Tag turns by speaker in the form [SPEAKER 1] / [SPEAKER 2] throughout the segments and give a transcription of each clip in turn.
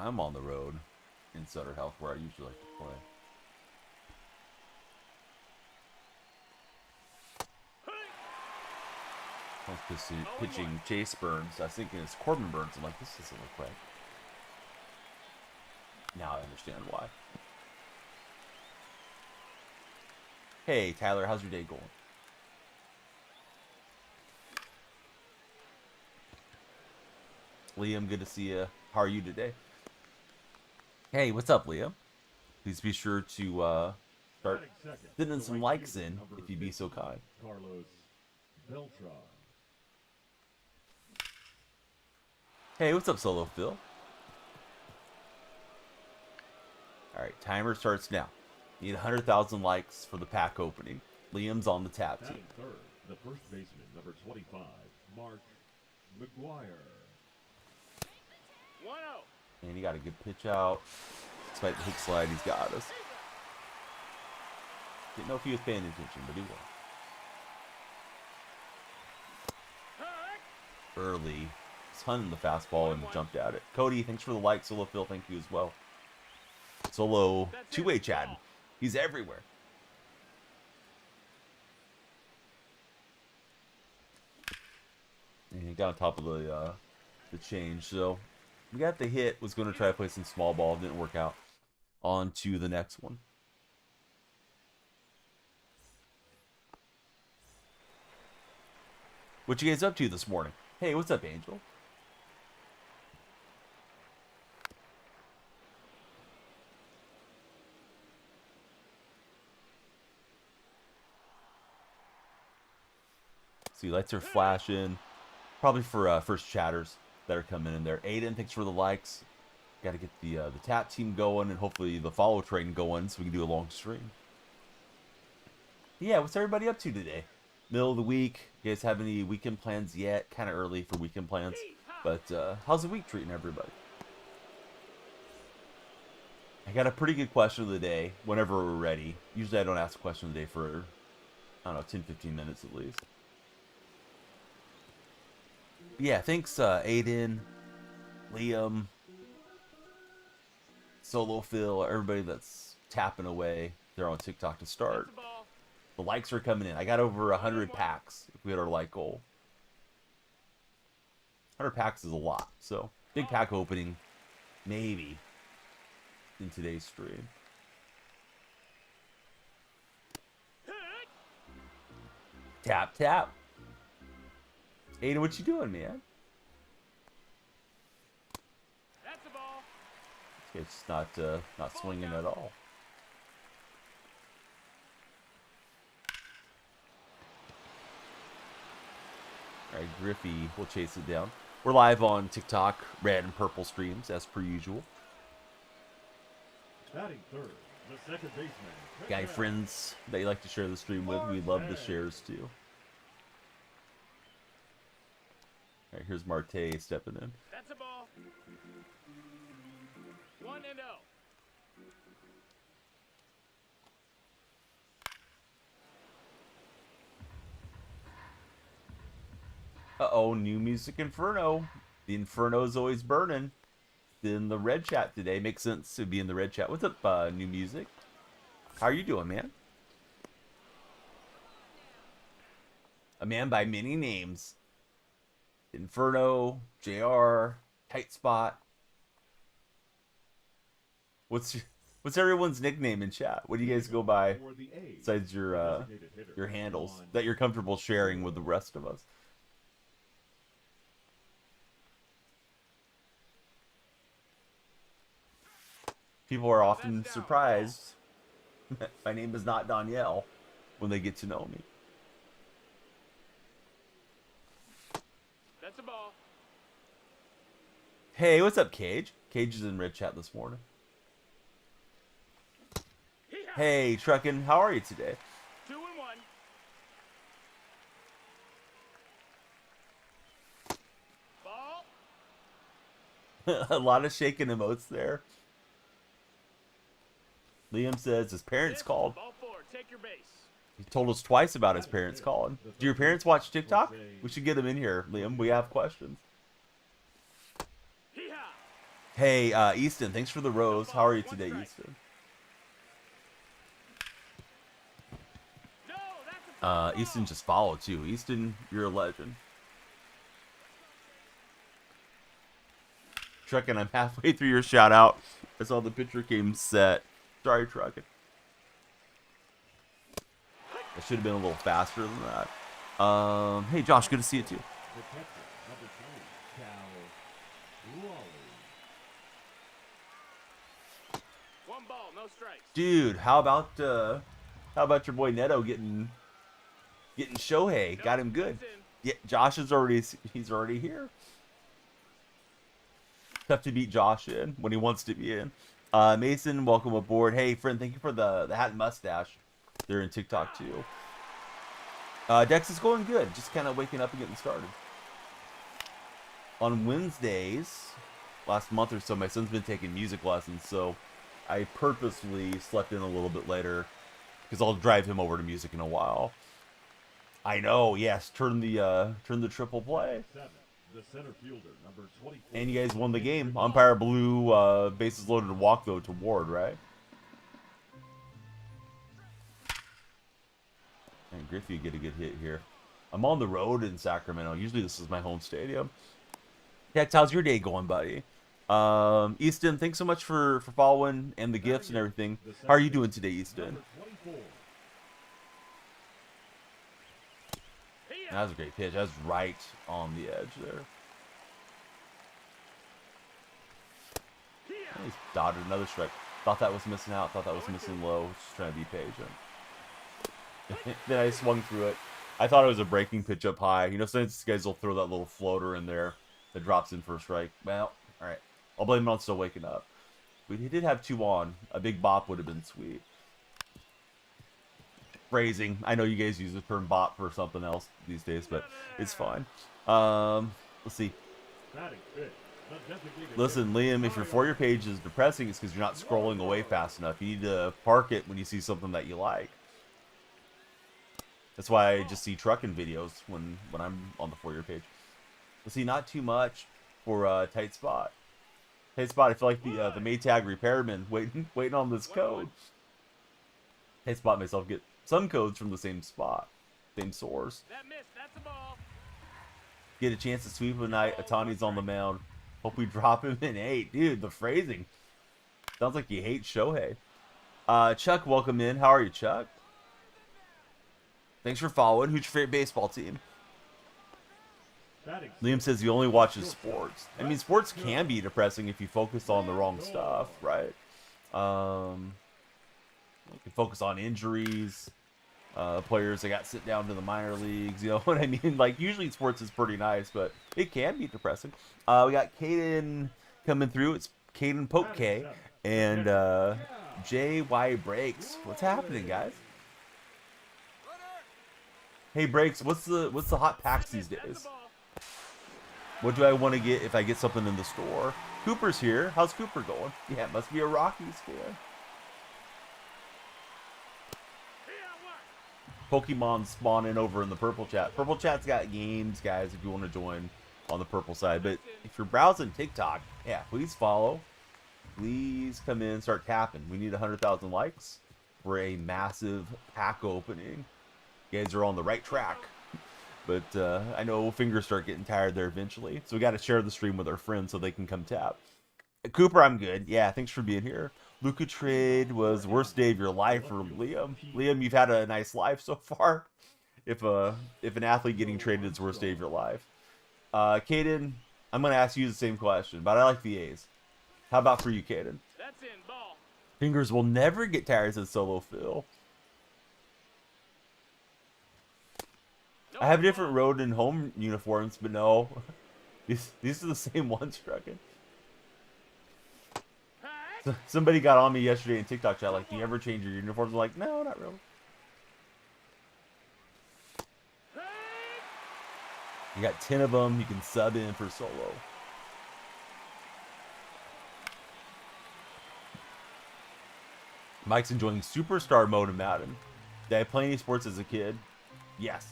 [SPEAKER 1] I'm on the road in Sutter Health where I usually like to play. I was pitching Chase Burns. I was thinking it's Corbin Burns. I'm like, this doesn't look right. Now I understand why. Hey, Tyler, how's your day going? Liam, good to see you. How are you today? Hey, what's up, Liam? Please be sure to start sending some likes in if you'd be so kind.
[SPEAKER 2] Carlos Beltran.
[SPEAKER 1] Hey, what's up, Solo Phil? Alright, timer starts now. Need 100,000 likes for the pack opening. Liam's on the tap team.
[SPEAKER 2] Third, the first baseman, number 25, Mark McGuire.
[SPEAKER 3] 1-0.
[SPEAKER 1] And he got a good pitch out. Despite the hook slide, he's got us. Didn't know if he was paying attention, but he was. Early. He's hunting the fastball and jumped at it. Cody, thanks for the like. Solo Phil, thank you as well. Solo, two-way Chad. He's everywhere. And he got on top of the change. So we got the hit. Was going to try to play some small ball. Didn't work out. On to the next one. What you guys up to this morning? Hey, what's up, Angel? See, lights are flashing. Probably for first chatters that are coming in there. Aiden, thanks for the likes. Got to get the tap team going and hopefully the follow train going so we can do a long stream. Yeah, what's everybody up to today? Middle of the week. You guys have any weekend plans yet? Kind of early for weekend plans. But how's the week treating everybody? I got a pretty good question of the day whenever we're ready. Usually I don't ask a question of the day for, I don't know, 10-15 minutes at least. Yeah, thanks Aiden, Liam, Solo Phil, everybody that's tapping away. They're on TikTok to start. The likes are coming in. I got over 100 packs if we had our like goal. 100 packs is a lot. So, big pack opening, maybe, in today's stream. Tap, tap. Aiden, what you doing, man?
[SPEAKER 3] That's the ball.
[SPEAKER 1] It's not swinging at all. All right, Griffey will chase it down. We're live on TikTok, red and purple streams, as per usual.
[SPEAKER 2] Batting third, the second baseman.
[SPEAKER 1] Guy friends that you like to share the stream with, we love the shares too. All right, here's Marte stepping in.
[SPEAKER 3] That's a ball. 1-0.
[SPEAKER 1] Uh-oh, new music Inferno. The Inferno's always burning. In the red chat today. Makes sense to be in the red chat. What's up, new music? How are you doing, man? A man by many names. Inferno, JR, Tight Spot. What's everyone's nickname in chat? What do you guys go by besides your handles that you're comfortable sharing with the rest of us? People are often surprised my name is not Danielle when they get to know me.
[SPEAKER 3] That's a ball.
[SPEAKER 1] Hey, what's up, Cage? Cage is in red chat this morning. Hey, Truckin', how are you today?
[SPEAKER 3] 2-1. Ball.
[SPEAKER 1] A lot of shaking emotes there. Liam says his parents called.
[SPEAKER 3] Ball 4. Take your base.
[SPEAKER 1] He told us twice about his parents calling. Do your parents watch TikTok? We should get them in here, Liam. We have questions. Hey, Easton, thanks for the rose. How are you today, Easton?
[SPEAKER 3] No, that's a foul ball.
[SPEAKER 1] Easton just followed too. Easton, you're a legend. Truckin', I'm halfway through your shout out. I saw the picture came set. Sorry, Truckin'. I should have been a little faster than that. Hey Josh, good to see you too.
[SPEAKER 2] The catcher, number 20, Cal Raleigh.
[SPEAKER 3] One ball, no strikes.
[SPEAKER 1] Dude, how about your boy Neto getting Shohei? Got him good. Yeah, Josh is he's already here. Tough to beat Josh in when he wants to be in. Mason, welcome aboard. Hey friend, thank you for the hat and mustache. They're in TikTok too. Dex is going good, just kind of waking up and getting started. On Wednesdays, last month or so, my son's been taking music lessons, so I purposely slept in a little bit later because I'll drive him over to music in a while. I know, yes, turn the triple play.
[SPEAKER 2] 7, the center fielder, number 24.
[SPEAKER 1] And you guys won the game. Umpire blew bases loaded walk though to Ward, right? And Griffey get a good hit here. I'm on the road in Sacramento. Usually this is my home stadium. Tex, how's your day going, buddy? Easton, thanks so much for following and the gifts and everything. How are you doing today, Easton?
[SPEAKER 2] Number 24.
[SPEAKER 1] That was a great pitch. That was right on the edge there. He's dotted another strike. Thought that was missing out. Thought that was missing low. Just trying to be patient. Then I swung through it. I thought it was a breaking pitch up high. You know, sometimes guys will throw that little floater in there that drops in for a strike. Well, all right. I'll blame him on still waking up. But he did have 2 on. A big bop would have been sweet. Phrasing. I know you guys use the term bop for something else these days, but it's fine. Let's see.
[SPEAKER 2] Batting fifth, the designated
[SPEAKER 1] Listen,
[SPEAKER 2] hitter,
[SPEAKER 1] Liam, if your For You page is depressing, it's because you're not scrolling away fast enough. You need to park it when you see something that you like. That's why I just see trucking videos when I'm on the For You page. Let's see, not too much for tight spot. Tight spot. I feel like the Maytag repairman waiting on this code. Tight spot myself get some codes from the same spot, same source.
[SPEAKER 3] That missed, that's a ball.
[SPEAKER 1] Get a chance to sweep a night. Atani's on the mound. Hope we drop him in 8. Dude, the phrasing. Sounds like you hate Shohei. Chuck, welcome in. How are you, Chuck? Thanks for following. Who's your favorite baseball team?
[SPEAKER 2] batting
[SPEAKER 1] Liam says he only watches sports. I mean, sports can be depressing if you focus on the wrong stuff, right? You can focus on injuries, players that got sent down to the minor leagues. You know what I mean? Like, usually sports is pretty nice, but it can be depressing. We got Caden coming through. It's Caden Poke K and JY Breaks. What's happening, guys? Hey Breaks, what's the hot packs these
[SPEAKER 3] That's
[SPEAKER 1] days?
[SPEAKER 3] a ball.
[SPEAKER 1] What do I want to get if I get something in the store? Cooper's here. How's Cooper going? Yeah, it must be a Rockies fan. Pokemon spawning over in the purple chat. Purple chat's got games, guys, if you want to join on the purple side. But if you're browsing TikTok, yeah, please follow. Please come in, start tapping. We need 100,000 likes for a massive pack opening. You guys are on the right track. But I know fingers start getting tired there eventually. So we got to share the stream with our friends so they can come tap. Cooper, I'm good. Yeah, thanks for being here. Luka trade was worst day of your life for Liam. Liam, you've had a nice life so far. If an athlete getting traded is worst day of your life. Caden, I'm going to ask you the same question, but I like the A's. How about for you, Caden?
[SPEAKER 3] That's in, ball.
[SPEAKER 1] Fingers will never get tired, says Solo Phil. I have different road and home uniforms, but no. These are the same ones, Truckin'. Somebody got on me yesterday in TikTok chat, like, do you ever change your uniforms? I'm like, no, not really. You got 10 of them. You can sub in for Solo. Mike's enjoying Superstar mode in Madden. Did I play any sports as a kid? Yes.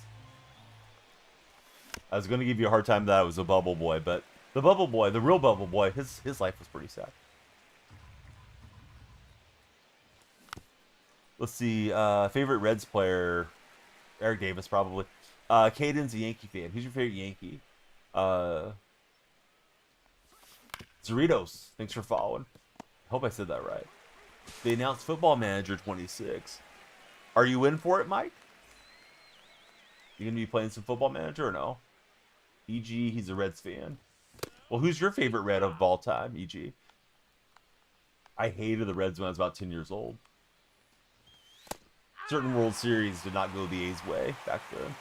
[SPEAKER 1] I was going to give you a hard time that I was a bubble boy, but The Bubble Boy, the real Bubble Boy, his life was pretty sad. Let's see, favorite Reds player, Eric Davis probably. Caden's a Yankee fan. Who's your favorite Yankee? Zeritos, thanks for following. I hope I said that right. They announced Football Manager 26. Are you in for it, Mike? You gonna be playing some Football Manager or no? EG, he's a Reds fan. Well, who's your favorite Red of all time, EG? I hated the Reds when I was about 10 years old. Certain World Series did not go the A's way back then.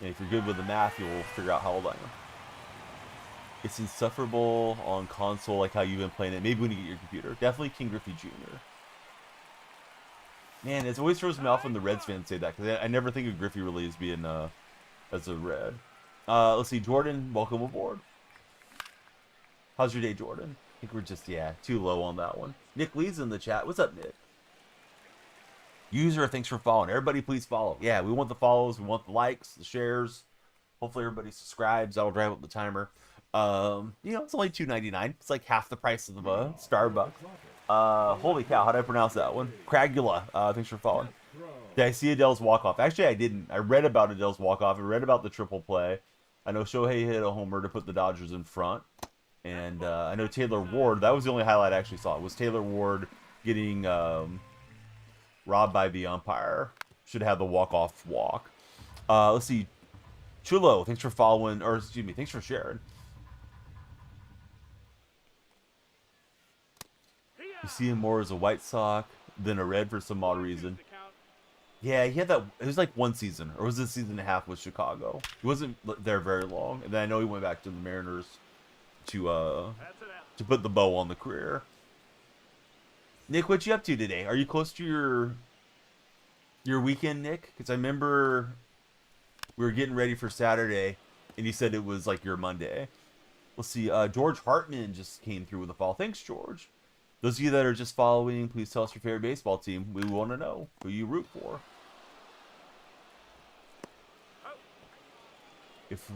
[SPEAKER 1] And if you're good with the math, you'll figure out how old I am. It's insufferable on console, like how you've been playing it. Maybe when you get your computer. Definitely King Griffey Jr. Man, it always throws me off when the Reds fans say that, because I never think of Griffey really as being as a Red. Let's see, Jordan, welcome aboard. How's your day, Jordan? I think we're just, too low on that one. Nick Lee's in the chat. What's up, Nick? User, thanks for following. Everybody, please follow. Yeah, we want the follows. We want the likes, the shares. Hopefully, everybody subscribes. That'll drive up the timer. It's only $2.99. It's like half the price of the Starbucks. Holy cow, how did I pronounce that one? Cragula. Thanks for following. Did I see Adele's walk-off? Actually, I didn't. I read about Adele's walk-off. I read about the triple play. I know Shohei hit a homer to put the Dodgers in front. And I know Taylor Ward, that was the only highlight I actually saw. It was Taylor Ward getting robbed by the umpire. Should have the walk-off walk. Let's see. Chulo, thanks for following, or excuse me, thanks for sharing. You see him more as a White Sox than a Red for some odd reason. Yeah, he had that. It was like one season, or was it a season and a half with Chicago? He wasn't there very long, and then I know he went back to the Mariners to put the bow on the career. Nick, what you up to today? Are you close to your weekend, Nick? Because I remember we were getting ready for Saturday, and you said it was like your Monday. Let's see. George Hartman just came through with a follow. Thanks, George. Those of you that are just following, please tell us your favorite baseball team. We want to know who you root for. If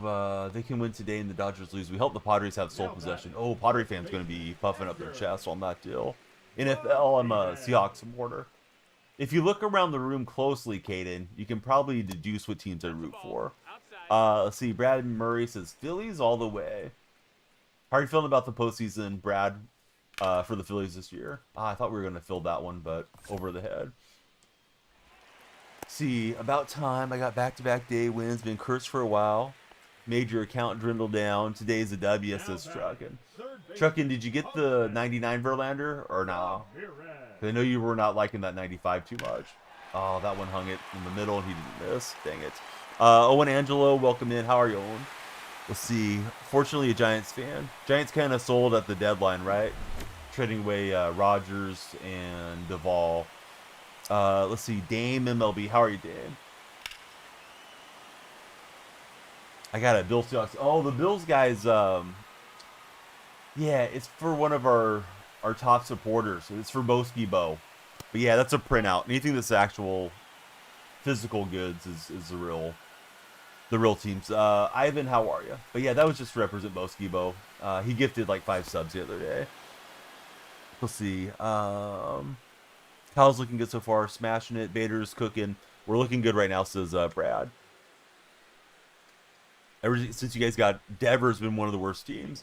[SPEAKER 1] they can win today and the Dodgers lose, we hope the Padres have sole possession. Oh, Padre fans going to be puffing up their chest on that deal. NFL, I'm a Seahawks supporter. If you look around the room closely, Caden, you can probably deduce what teams I root for. Let's see. Brad Murray says Phillies all the way. How are you feeling about the postseason, Brad? For the Phillies this year. I thought we were going to fill that one, but over the head. See, about time. I got back-to-back day wins. Been cursed for a while. Made your account dwindle down. Today's a W, says Truckin. Truckin, did you get the 99 Verlander or nah? I know you were not liking that 95 too much. Oh, that one hung it in the middle and he didn't miss. Dang it. Owen Angelo, welcome in. How are you, Owen? Let's see. Fortunately, a Giants fan. Giants kind of sold at the deadline, right? Trading away Rogers and Duvall. Let's see. Dame MLB. How are you, Dame? I got it. Bill Seahawks. Oh, the Bills guys. Yeah, it's for one of our top supporters. It's for Boski Bo. But yeah, that's a printout. Anything that's actual physical goods is the real teams. Ivan, how are you? But yeah, that was just to represent Boski Bo. He gifted like 5 subs the other day. Let's see. Kyle's looking good so far. Smashing it. Bader's cooking. We're looking good right now, says Brad. Ever since you guys got Devers been one of the worst teams.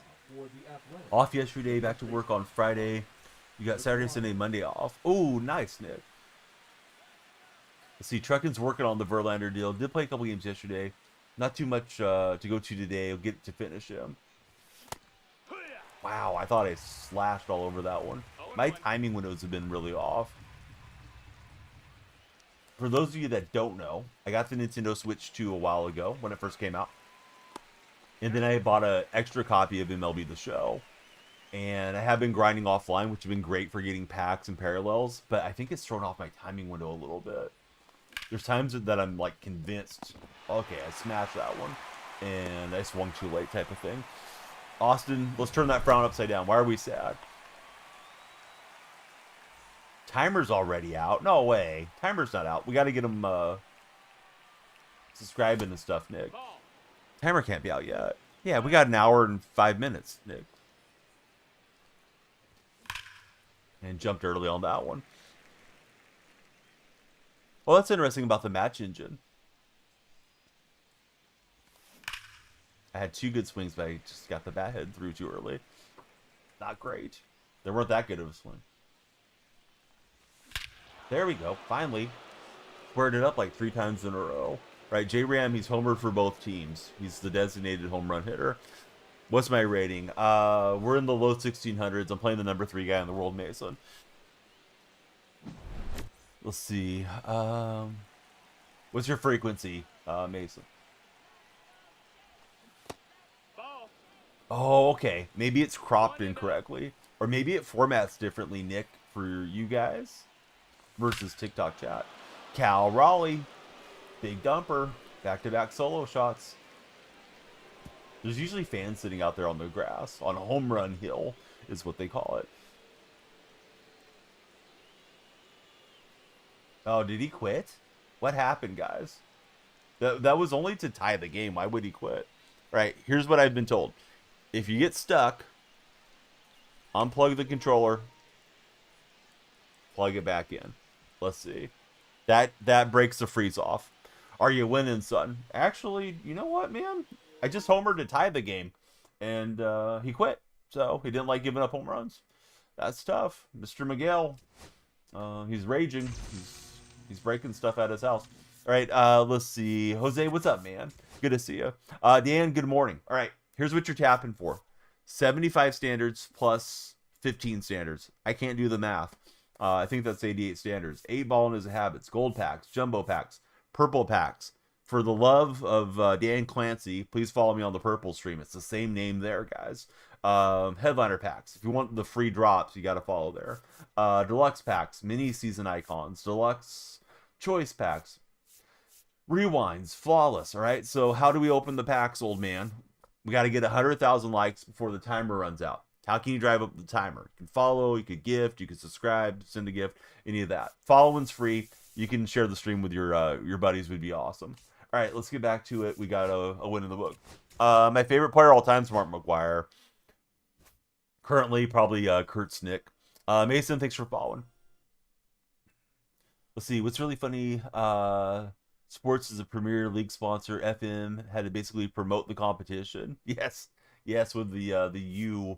[SPEAKER 1] Off yesterday, back to work on Friday. You got Saturday, Sunday, Monday off. Oh, nice, Nick. Let's see. Truckin's working on the Verlander deal. Did play a couple games yesterday. Not too much to go to today. I'll get to finish him. Wow, I thought I slashed all over that one. My timing windows have been really off. For those of you that don't know, I got the Nintendo Switch 2 a while ago when it first came out. And then I bought an extra copy of MLB The Show. And I have been grinding offline, which has been great for getting packs and parallels. But I think it's thrown off my timing window a little bit. There's times that I'm like convinced, okay, I smashed that one. And I swung too late type of thing. Austin, let's turn that frown upside down. Why are we sad? Timer's already out. No way. Timer's not out. We got to get him subscribing and stuff, Nick. Timer can't be out yet. Yeah, we got an hour and 5 minutes, Nick. And jumped early on that one. Well, that's interesting about the match engine. I had 2 good swings, but I just got the bat head through too early. Not great. They weren't that good of a swing. There we go. Finally. Squared it up like 3 times in a row. Right, J-Ram, he's homered for both teams. He's the designated home run hitter. What's my rating? We're in the low 1600s. I'm playing the number 3 guy in the world, Mason. Let's see. What's your frequency, Mason?
[SPEAKER 3] Ball.
[SPEAKER 1] Oh, okay. Maybe it's cropped incorrectly. Or maybe it formats differently, Nick, for you guys versus TikTok chat. Cal Raleigh. Big dumper. Back-to-back solo shots. There's usually fans sitting out there on the grass. On a home run hill is what they call it. Oh, did he quit? What happened, guys? That was only to tie the game. Why would he quit? Right, here's what I've been told. If you get stuck, unplug the controller, plug it back in. Let's see. That breaks the freeze off. Are you winning, son? Actually, you know what, man? I just homered to tie the game, and he quit. So he didn't like giving up home runs. That's tough. Mr. Miguel, he's raging. He's breaking stuff at his house. All right, let's see. Jose, what's up, man? Good to see you. Dan, good morning. All right, here's what you're tapping for. 75 standards plus 15 standards. I can't do the math. I think that's 88 standards. 8 ball in his habits. Gold packs, jumbo packs, purple packs. For the love of Dan Clancy, please follow me on the purple stream. It's the same name there, guys. Headliner packs. If you want the free drops, you got to follow there. Deluxe packs, mini season icons, deluxe choice packs, rewinds, flawless. All right. So how do we open the packs, old man? We got to get 100,000 likes before the timer runs out. How can you drive up the timer? You can follow, you could gift, you can subscribe, send a gift, any of that. Following's free. You can share the stream with your buddies. Would be awesome. All right, let's get back to it. We got a win in the book. My favorite player all time is Mark McGwire. Currently, probably Kurt Snick. Mason, thanks for following. Let's see. What's really funny, Sports is a Premier League sponsor. FM had to basically promote the competition. Yes, with the U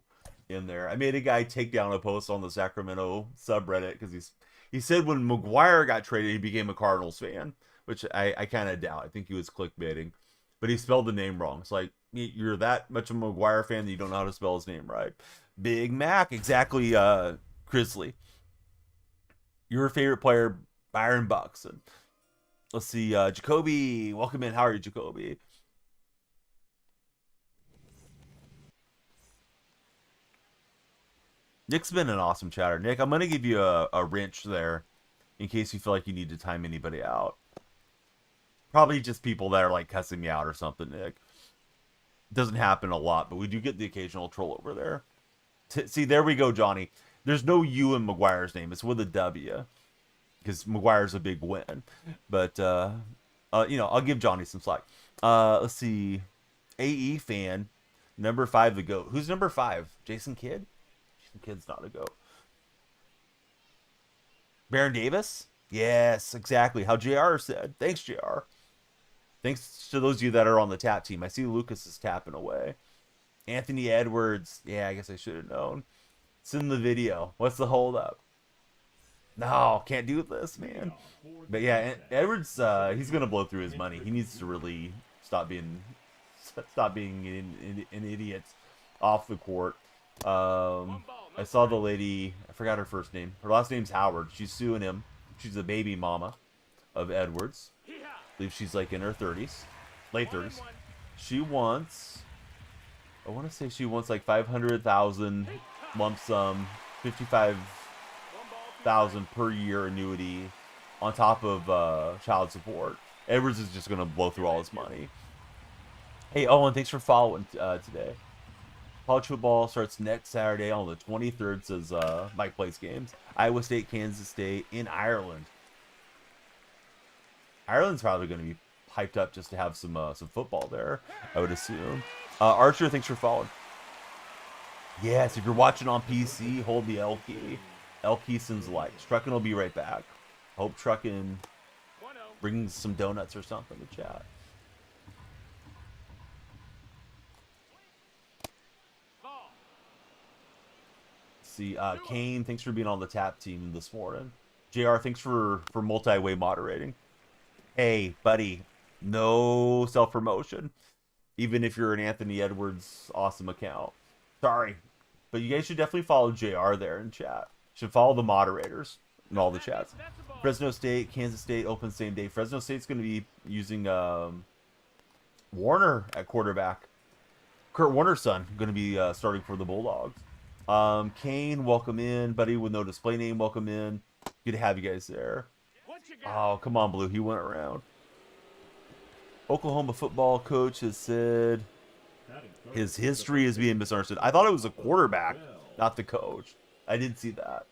[SPEAKER 1] in there. I made a guy take down a post on the Sacramento subreddit because he said when McGwire got traded, he became a Cardinals fan, which I kind of doubt. I think he was clickbaiting, but he spelled the name wrong. It's like, you're that much of a McGwire fan that you don't know how to spell his name right. Big Mac, exactly, Grizzly. Your favorite player, Byron Buxton. Let's see, Jacoby, welcome in. How are you, Jacoby? Nick's been an awesome chatter. Nick, I'm going to give you a wrench there in case you feel like you need to time anybody out. Probably just people that are like cussing me out or something, Nick. Doesn't happen a lot, but we do get the occasional troll over there. See, there we go, Johnny. There's no U in McGuire's name. It's with a W. Because McGuire's a big win. But, I'll give Johnny some slack. Let's see. AE fan. Number 5, the GOAT. Who's number 5? Jason Kidd? Jason Kidd's not a GOAT. Baron Davis? Yes, exactly. How JR said. Thanks, JR. Thanks to those of you that are on the tap team. I see Lucas is tapping away. Anthony Edwards. Yeah, I guess I should have known. It's in the video. What's the hold up? No, can't do this, man. But yeah, Edwards, he's going to blow through his money. He needs to really stop being an idiot off the court. I saw the lady, I forgot her first name. Her last name's Howard. She's suing him. She's a baby mama of Edwards. I believe she's like in her 30s, late 30s. She wants, I want to say she wants like 500,000 lump sum, 55,000 per year annuity on top of child support. Edwards is just going to blow through all his money. Hey, Owen, thanks for following today. College football starts next Saturday on the 23rd, says Mike Plays Games. Iowa State, Kansas State in Ireland. Ireland's probably going to be hyped up just to have some football there, I would assume. Archer, thanks for following. Yes, if you're watching on PC, hold the L key. L key sends likes. Truckin' will be right back. Hope Truckin' brings some donuts or something to chat. See, Kane, thanks for being on the tap team this morning. JR, thanks for multi-way moderating. Hey, buddy, no self-promotion. Even if you're an Anthony Edwards awesome account. Sorry. But you guys should definitely follow JR there in chat. Should follow the moderators in all the chats. Fresno State, Kansas State, open same day. Fresno State's going to be using Warner at quarterback. Kurt Warner's son going to be starting for the Bulldogs. Kane, welcome in. Buddy with no display name, welcome in. Good to have you guys there. Oh, come on, Blue. He went around. Oklahoma football coach has said his history is being misunderstood. I thought it was a quarterback, not the coach. I did see that.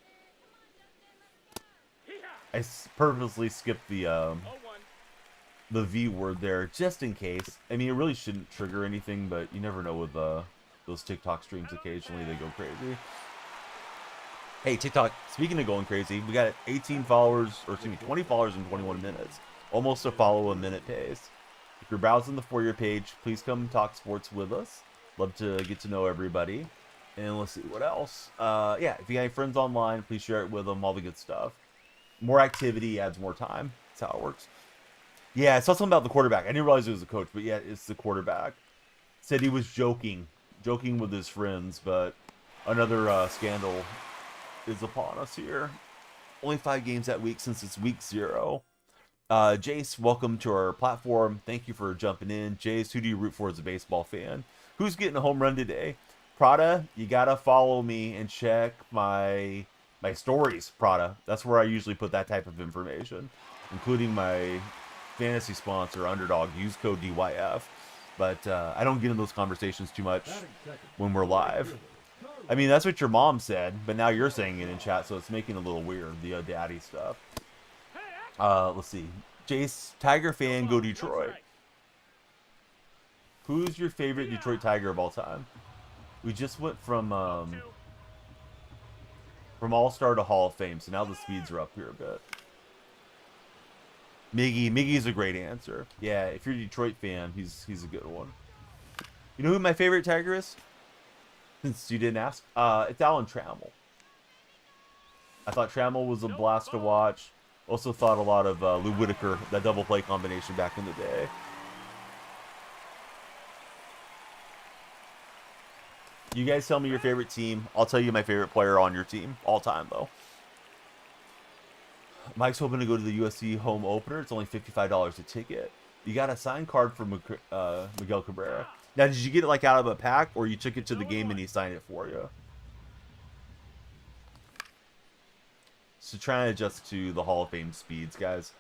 [SPEAKER 1] I purposely skipped the V word there just in case. I mean, it really shouldn't trigger anything, but you never know with those TikTok streams. Occasionally they go crazy. Hey, TikTok, speaking of going crazy, we got 18 followers, or excuse me, 20 followers in 21 minutes. Almost a follow a minute pace. If you're browsing the For You page, please come talk sports with us. Love to get to know everybody. And let's see, what else? Yeah, if you got any friends online, please share it with them, all the good stuff. More activity adds more time. That's how it works. Yeah, I saw something about the quarterback. I didn't realize it was the coach, but yeah, it's the quarterback. Said he was joking with his friends, but another scandal is upon us here. Only 5 games that week since it's week 0. Jace, welcome to our platform. Thank you for jumping in. Jace, who do you root for as a baseball fan? Who's getting a home run today? Prada, you gotta follow me and check my stories, Prada. That's where I usually put that type of information, including my fantasy sponsor, Underdog. Use code DYF. But I don't get in those conversations too much when we're live. I mean, that's what your mom said, but now you're saying it in chat, so it's making it a little weird, the daddy stuff. Let's see. Jace, Tiger fan, go Detroit. Who's your favorite Detroit Tiger of all time? We just went from All-Star to Hall of Fame, so now the speeds are up here a bit. Miggy's a great answer. Yeah, if you're a Detroit fan, he's a good one. You know who my favorite Tiger is? Since you didn't ask, it's Alan Trammell. I thought Trammell was a blast to watch. Also thought a lot of Lou Whitaker, that double play combination back in the day. You guys tell me your favorite team. I'll tell you my favorite player on your team. All time, though. Mike's hoping to go to the USC home opener. It's only $55 a ticket. You got a signed card for Miguel Cabrera. Now, did you get it like out of a pack, or you took it to the game and he signed it for you? So try and adjust to the Hall of Fame speeds, guys.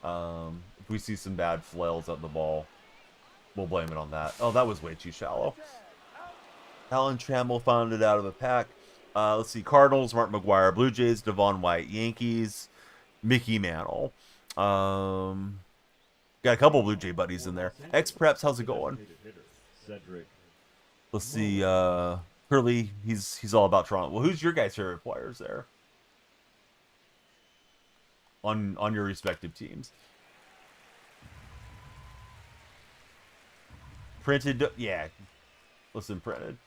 [SPEAKER 1] If we see some bad flails at the ball, we'll blame it on that. Oh, that was way too shallow. Alan Trammell found it out of a pack. Let's see. Cardinals, Mark McGuire. Blue Jays, Devon White. Yankees, Mickey Mantle. Got a couple Blue Jay buddies in there. X-Preps, how's it going? Let's see. Hurley, he's all about Toronto. Well, who's your guys' favorite players there? On your respective teams. Printed, yeah. Listen, Printed.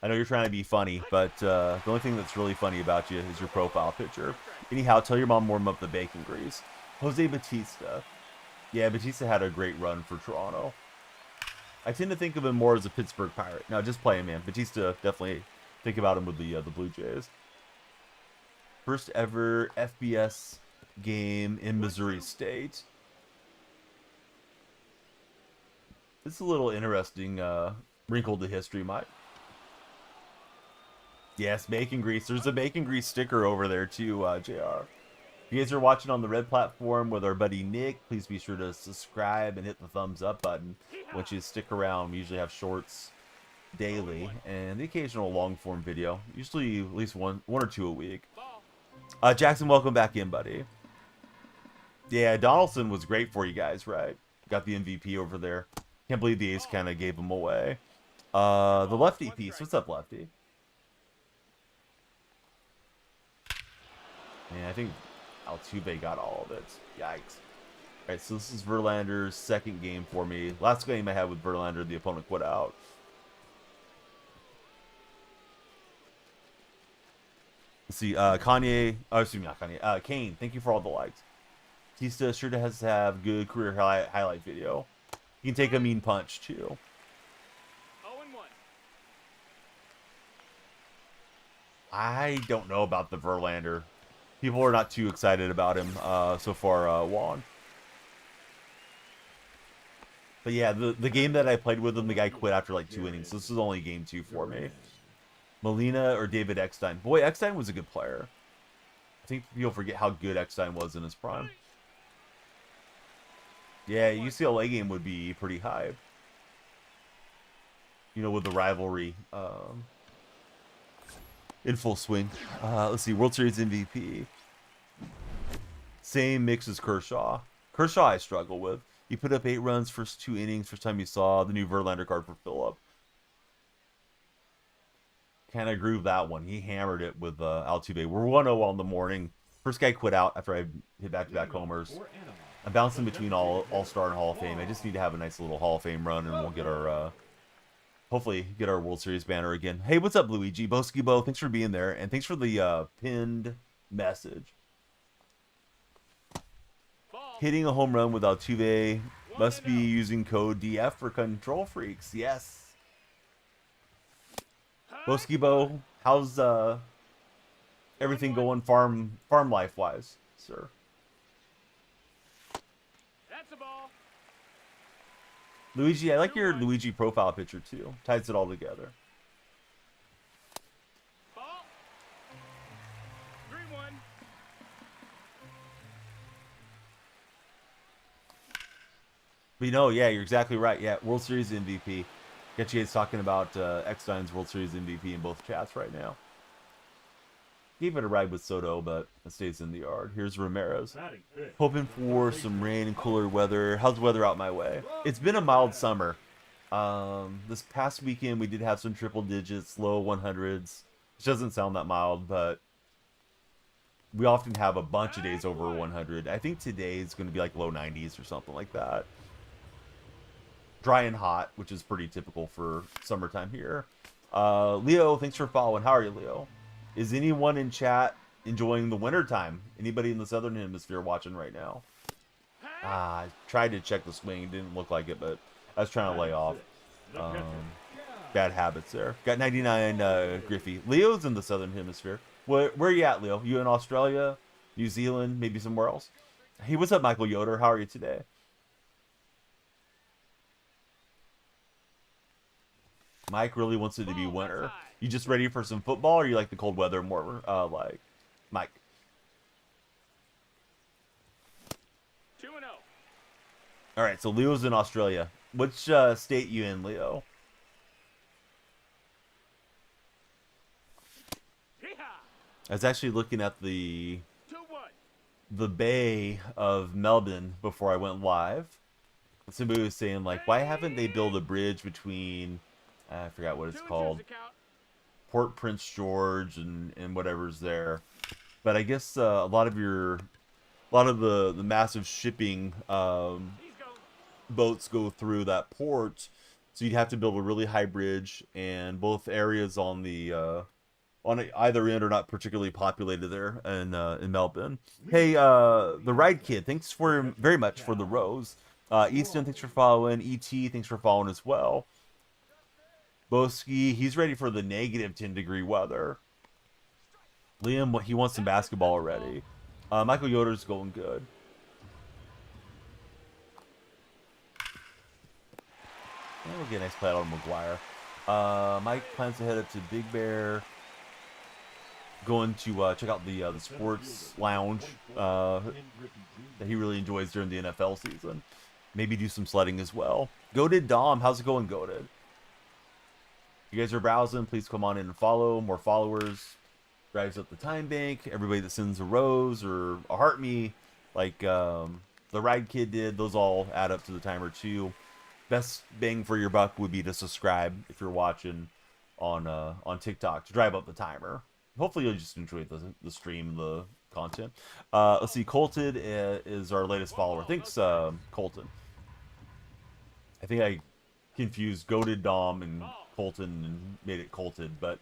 [SPEAKER 1] I know you're trying to be funny, but the only thing that's really funny about you is your profile picture. Anyhow, tell your mom warm up the bacon grease. Jose Batista. Yeah, Batista had a great run for Toronto. I tend to think of him more as a Pittsburgh Pirate. Now, just play him, man. Batista, definitely think about him with the Blue Jays. First ever FBS game in Missouri State. It's a little interesting wrinkle to history, Mike. Yes, bacon grease. There's a bacon grease sticker over there too, JR. If you guys are watching on the red platform with our buddy Nick, please be sure to subscribe and hit the thumbs up button. Once you stick around, we usually have shorts daily and the occasional long form video. Usually at least one or two a week. Jackson, welcome back in, buddy. Yeah, Donaldson was great for you guys, right? got the MVP over there. Can't believe the ace kind of gave him away. The lefty piece. What's up, lefty? Man, I think Altuve got all of it. Yikes. Alright, so this is Verlander's second game for me. Last game I had with Verlander, the opponent quit out. Let's see, Kanye, oh, excuse me, not Kanye, Kane, thank you for all the likes. Tista sure has to have good career highlight video. He can take a mean punch, too.
[SPEAKER 3] 0-1.
[SPEAKER 1] I don't know about the Verlander. People are not too excited about him so far, Juan. But yeah, the game that I played with him, the guy quit after like 2 innings. So this is only game 2 for me. Molina or David Eckstein. Boy, Eckstein was a good player. I think people forget how good Eckstein was in his prime. Yeah, UCLA game would be pretty high. You know, with the rivalry in full swing. Let's see, World Series MVP. Same mix as Kershaw. Kershaw I struggle with. He put up 8 runs first 2 innings. First time you saw the new Verlander card for Phillip. Kind of groove that one. He hammered it with Altuve. We're 1-0 on the morning. First guy quit out after I hit back-to-back homers. I'm bouncing between All-Star and Hall of Fame. I just need to have a nice little Hall of Fame run, and we'll get our, hopefully, get our World Series banner again. Hey, what's up, Luigi? Boski Bo, thanks for being there, and thanks for the pinned message. Hitting a home run with Altuve must be using code DYF for Control Freaks. Yes. Boski Bo, how's everything going farm life wise, sir?
[SPEAKER 3] That's a ball.
[SPEAKER 1] Luigi, I like your Luigi profile picture too. Ties it all together.
[SPEAKER 3] Ball. 3-1.
[SPEAKER 1] But you know, yeah, you're exactly right. Yeah, World Series MVP. Got you guys talking about Eckstein's World Series MVP in both chats right now. Gave it a ride with Soto, but it stays in the yard. Here's Ramirez. Hoping for some rain and cooler weather. How's the weather out my way? It's been a mild summer. This past weekend we did have some triple digits, low 100s. Which doesn't sound that mild, but we often have a bunch of days over 100. I think today is going to be like low 90s or something like that. Dry and hot, which is pretty typical for summertime here. Leo, thanks for following. How are you, Leo? Is anyone in chat enjoying the winter time? Anybody in the southern hemisphere watching right now? I tried to check the swing. It didn't look like it, but I was trying to lay off. Bad habits there. Got 99 Griffey. Leo's in the southern hemisphere. Where are you at, Leo? You in Australia, New Zealand, maybe somewhere else? Hey, what's up, Michael Yoder? How are you today? Mike really wants it to be winter. You just ready for some football, or you like the cold weather more? Like Mike.
[SPEAKER 3] 2-0.
[SPEAKER 1] All right, so Leo's in Australia. Which state you in, Leo? I was actually looking at the
[SPEAKER 3] 2-1.
[SPEAKER 1] bay of Melbourne before I went live. Somebody was saying, like, why haven't they built a bridge between, I forgot what it's called, Port Prince George and whatever's there. But I guess a lot of the massive shipping boats go through that port, so you'd have to build a really high bridge, and both areas on the on either end are not particularly populated there in Melbourne. Hey, the Ride Kid, thanks very much for the rose. Easton, thanks for following. E.T., thanks for following as well. Boski, he's ready for the negative 10-degree weather. Liam, he wants some basketball already. Michael Yoder's going good. And we'll get a nice play out on McGuire. Mike plans to head up to Big Bear. Going to check out the sports lounge that he really enjoys during the NFL season. Maybe do some sledding as well. Goated Dom, how's it going, Goated? You guys are browsing, please come on in and follow. More followers drives up the time bank. Everybody that sends a rose or a heart me, like the Ride Kid did. Those all add up to the timer too. Best bang for your buck would be to subscribe if you're watching on TikTok to drive up the timer. Hopefully you'll just enjoy the stream, the content. Let's see, Colton is our latest follower. Thanks, Colton. I think I confused Goated Dom and Colton and made it Colton, but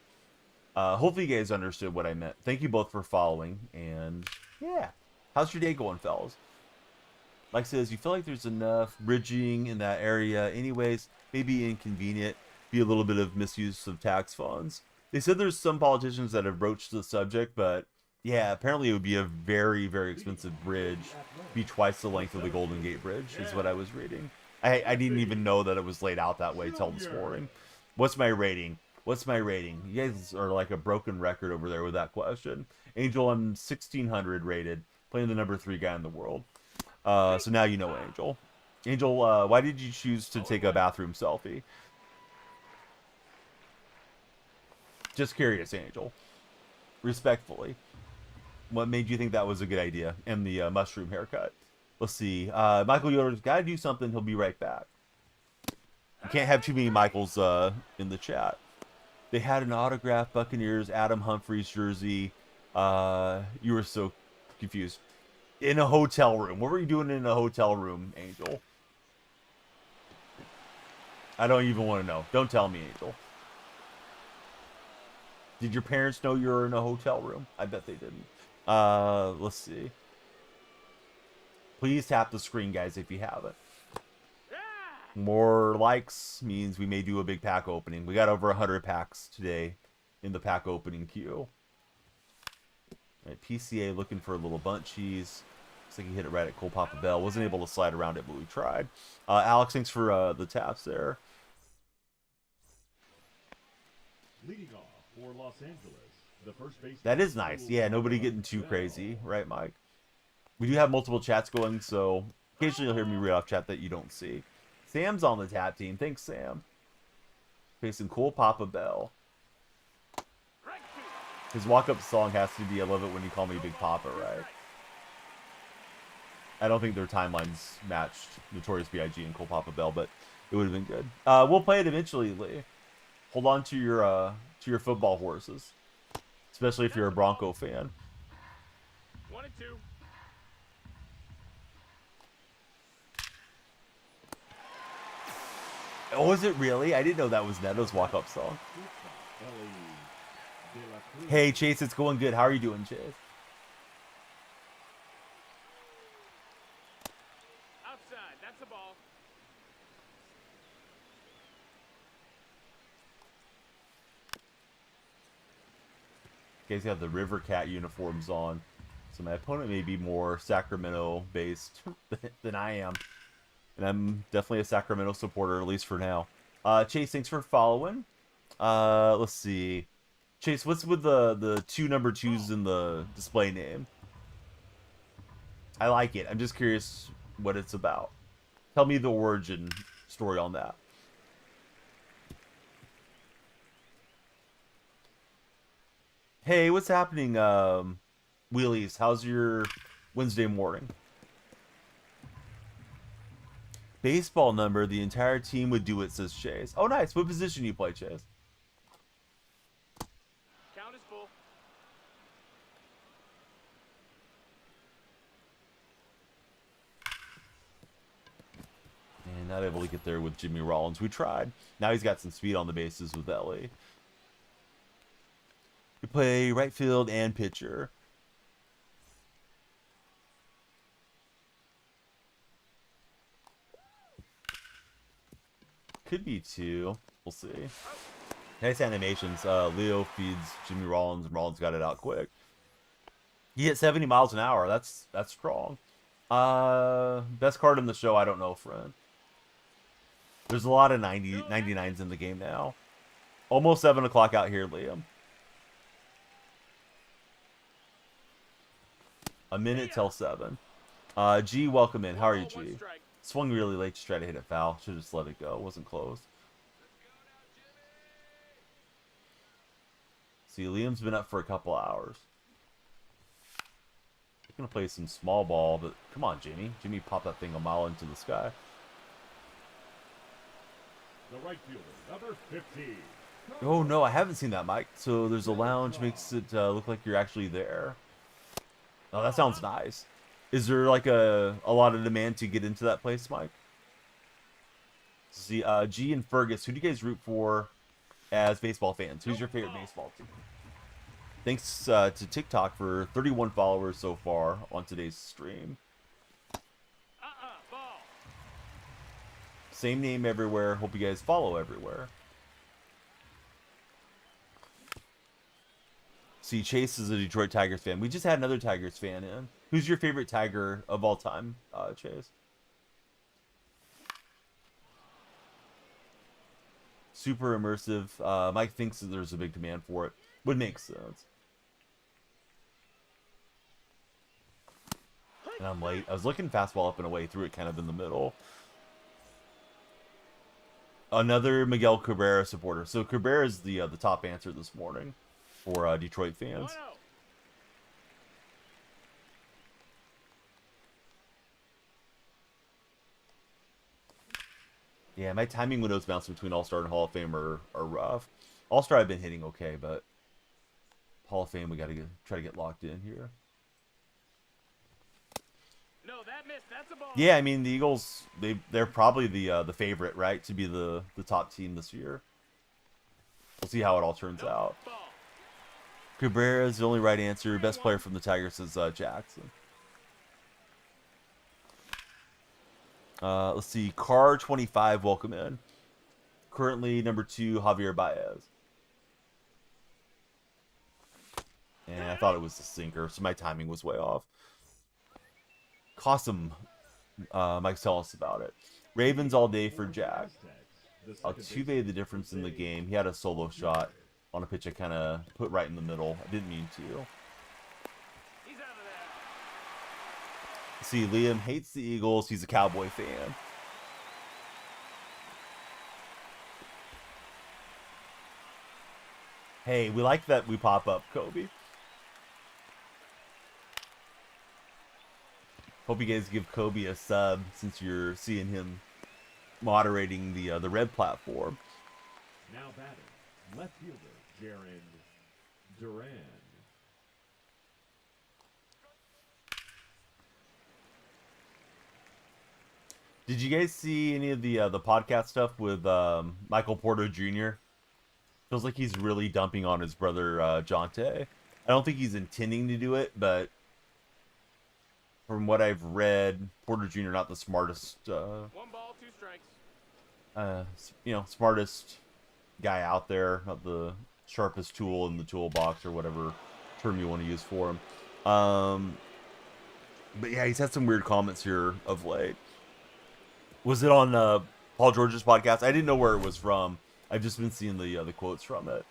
[SPEAKER 1] hopefully you guys understood what I meant. Thank you both for following, and yeah. How's your day going, fellas? Mike says, you feel like there's enough bridging in that area anyways, maybe inconvenient, be a little bit of misuse of tax funds. They said there's some politicians that have broached the subject, but yeah, apparently it would be a very, very expensive bridge, be twice the length of the Golden Gate Bridge, is what I was reading. I didn't even know that it was laid out that way till this morning. What's my rating? What's my rating? You guys are like a broken record over there with that question. Angel, I'm 1600 rated, playing the number 3 guy in the world. So now you know, Angel. Angel, why did you choose to take a bathroom selfie? Just curious, Angel. Respectfully. What made you think that was a good idea? And the mushroom haircut. Let's see. Michael Yoder's got to do something. He'll be right back. You can't have too many Michaels in the chat. They had an autographed Buccaneers Adam Humphries jersey. You were so confused. In a hotel room. What were you doing in a hotel room, Angel? I don't even want to know. Don't tell me, Angel. Did your parents know you were in a hotel room? I bet they didn't. Let's see. Please tap the screen, guys, if you haven't. More likes means we may do a big pack opening. We got over 100 packs today in the pack opening queue. All right, PCA looking for a little bunt cheese. Looks like he hit it right at Cole Papa Bell. Wasn't able to slide around it, but we tried. Alex, thanks for the taps there.
[SPEAKER 2] Leading off for Los Angeles, the first base.
[SPEAKER 1] That is nice. Yeah, nobody getting too crazy, right, Mike? We do have multiple chats going, so occasionally you'll hear me read off chat that you don't see. Sam's on the tap team. Thanks, Sam. Facing Cole Papa Bell. His walk-up song has to be I Love It When You Call Me Big Papa, right? I don't think their timelines matched Notorious B.I.G. and Cole Papa Bell, but it would have been good. We'll play it eventually, Lee. Hold on to your football horses, especially if you're a Bronco fan.
[SPEAKER 3] 1 and 2.
[SPEAKER 1] Oh, is it really? I didn't know that was Neto's walk-up song. Hey, Chase, it's going good. How are you doing, Chase?
[SPEAKER 3] Outside. That's the ball.
[SPEAKER 1] Guys got the River Cat uniforms on, so my opponent may be more Sacramento-based than I am. And I'm definitely a Sacramento supporter, at least for now. Chase, thanks for following. Let's see. Chase, what's with the 2 number 2s in the display name? I like it. I'm just curious what it's about. Tell me the origin story on that. Hey, what's happening, Wheelies? How's your Wednesday morning? Baseball number, the entire team would do it, says Chase. Oh, nice. What position do you play, Chase?
[SPEAKER 3] Count is full.
[SPEAKER 1] And not able to get there with Jimmy Rollins. We tried. Now he's got some speed on the bases with Ellie. We play right field and pitcher. Could be 2. We'll see. Nice animations. Leo feeds Jimmy Rollins, and Rollins got it out quick. He hit 70 miles an hour. That's strong. Best card in the show, I don't know, friend. There's a lot of 99s in the game now. Almost 7 o'clock out here, Liam. A minute till 7. G, welcome in. How are you, G? Swung really late to try to hit it foul. Should have just let it go. Wasn't close. See, Liam's been up for a couple hours. gonna play some small ball, but come on, Jimmy. Jimmy popped that thing a mile into the sky.
[SPEAKER 2] The right fielder, number 15.
[SPEAKER 1] Oh no, I haven't seen that, Mike. So there's a lounge, makes it look like you're actually there. Oh, that sounds nice. Is there like a lot of demand to get into that place, Mike? See, G and Fergus, who do you guys root for as baseball fans? Who's your favorite baseball team? Thanks to TikTok for 31 followers so far on today's stream.
[SPEAKER 3] Ball.
[SPEAKER 1] Same name everywhere. Hope you guys follow everywhere. See, Chase is a Detroit Tigers fan. We just had another Tigers fan in. Who's your favorite Tiger of all time, Chase? Super immersive. Mike thinks that there's a big demand for it. Would make sense. And I'm late. I was looking fastball up and away, threw it kind of in the middle. Another Miguel Cabrera supporter. So Cabrera is the top answer this morning for Detroit fans.
[SPEAKER 3] 1-0.
[SPEAKER 1] Yeah, my timing windows bouncing between All-Star and Hall of Fame are rough. All-Star I've been hitting okay, but Hall of Fame we got to try to get locked in here.
[SPEAKER 3] No, that missed. That's a ball.
[SPEAKER 1] Yeah, I mean the Eagles, they're probably the favorite, right, to be the top team this year. We'll see how it all turns out.
[SPEAKER 3] Ball.
[SPEAKER 1] Cabrera is the only right answer. Best player from the Tigers is Jackson. Let's see. Car 25, welcome in. Currently number 2, Javier Baez. And I thought it was a sinker, so my timing was way off. Cost him. Mike, tell us about it. Ravens all day for Jack. Altuve, the difference in the game. He had a solo shot on a pitch I kind of put right in the middle. I didn't mean to.
[SPEAKER 3] He's out of there.
[SPEAKER 1] See, Liam hates the Eagles. He's a Cowboy fan. Hey, we like that we pop up, Kobe. Hope you guys give Kobe a sub since you're seeing him moderating the Red platform.
[SPEAKER 2] Now batting, left fielder, Jaron Duran.
[SPEAKER 1] Did you guys see any of the podcast stuff with Michael Porter Jr.? Feels like he's really dumping on his brother Jonte. I don't think he's intending to do it, but from what I've read, Porter Jr. not the smartest,
[SPEAKER 3] 1 ball, 2 strikes.
[SPEAKER 1] smartest guy out there, not the sharpest tool in the toolbox or whatever term you want to use for him. But yeah, he's had some weird comments here of late. Was it on Paul George's podcast? I didn't know where it was from. I've just been seeing the quotes from it.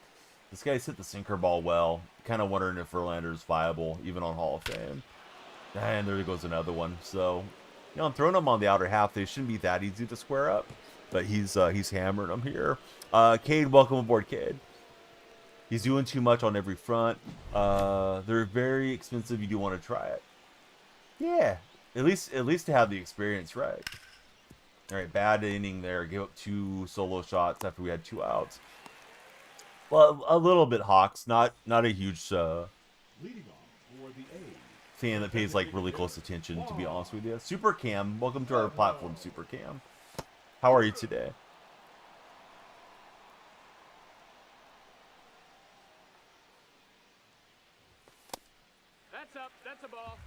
[SPEAKER 1] This guy's hit the sinker ball well. Kind of wondering if Verlander's viable, even on Hall of Fame. And there goes another one. So, I'm throwing him on the outer half. They shouldn't be that easy to square up, but he's hammering them here. Cade, welcome aboard, Cade. He's doing too much on every front. They're very expensive. You do want to try it. Yeah, at least to have the experience, right? All right, bad inning there. Gave up 2 solo shots after we had 2 outs. Well, a little bit Hawks. Not a huge
[SPEAKER 2] Leading off for the A's.
[SPEAKER 1] fan that pays like really close attention, to be honest with you. Super Cam, welcome to our platform, Super Cam. How are you today?
[SPEAKER 3] That's up. That's a ball.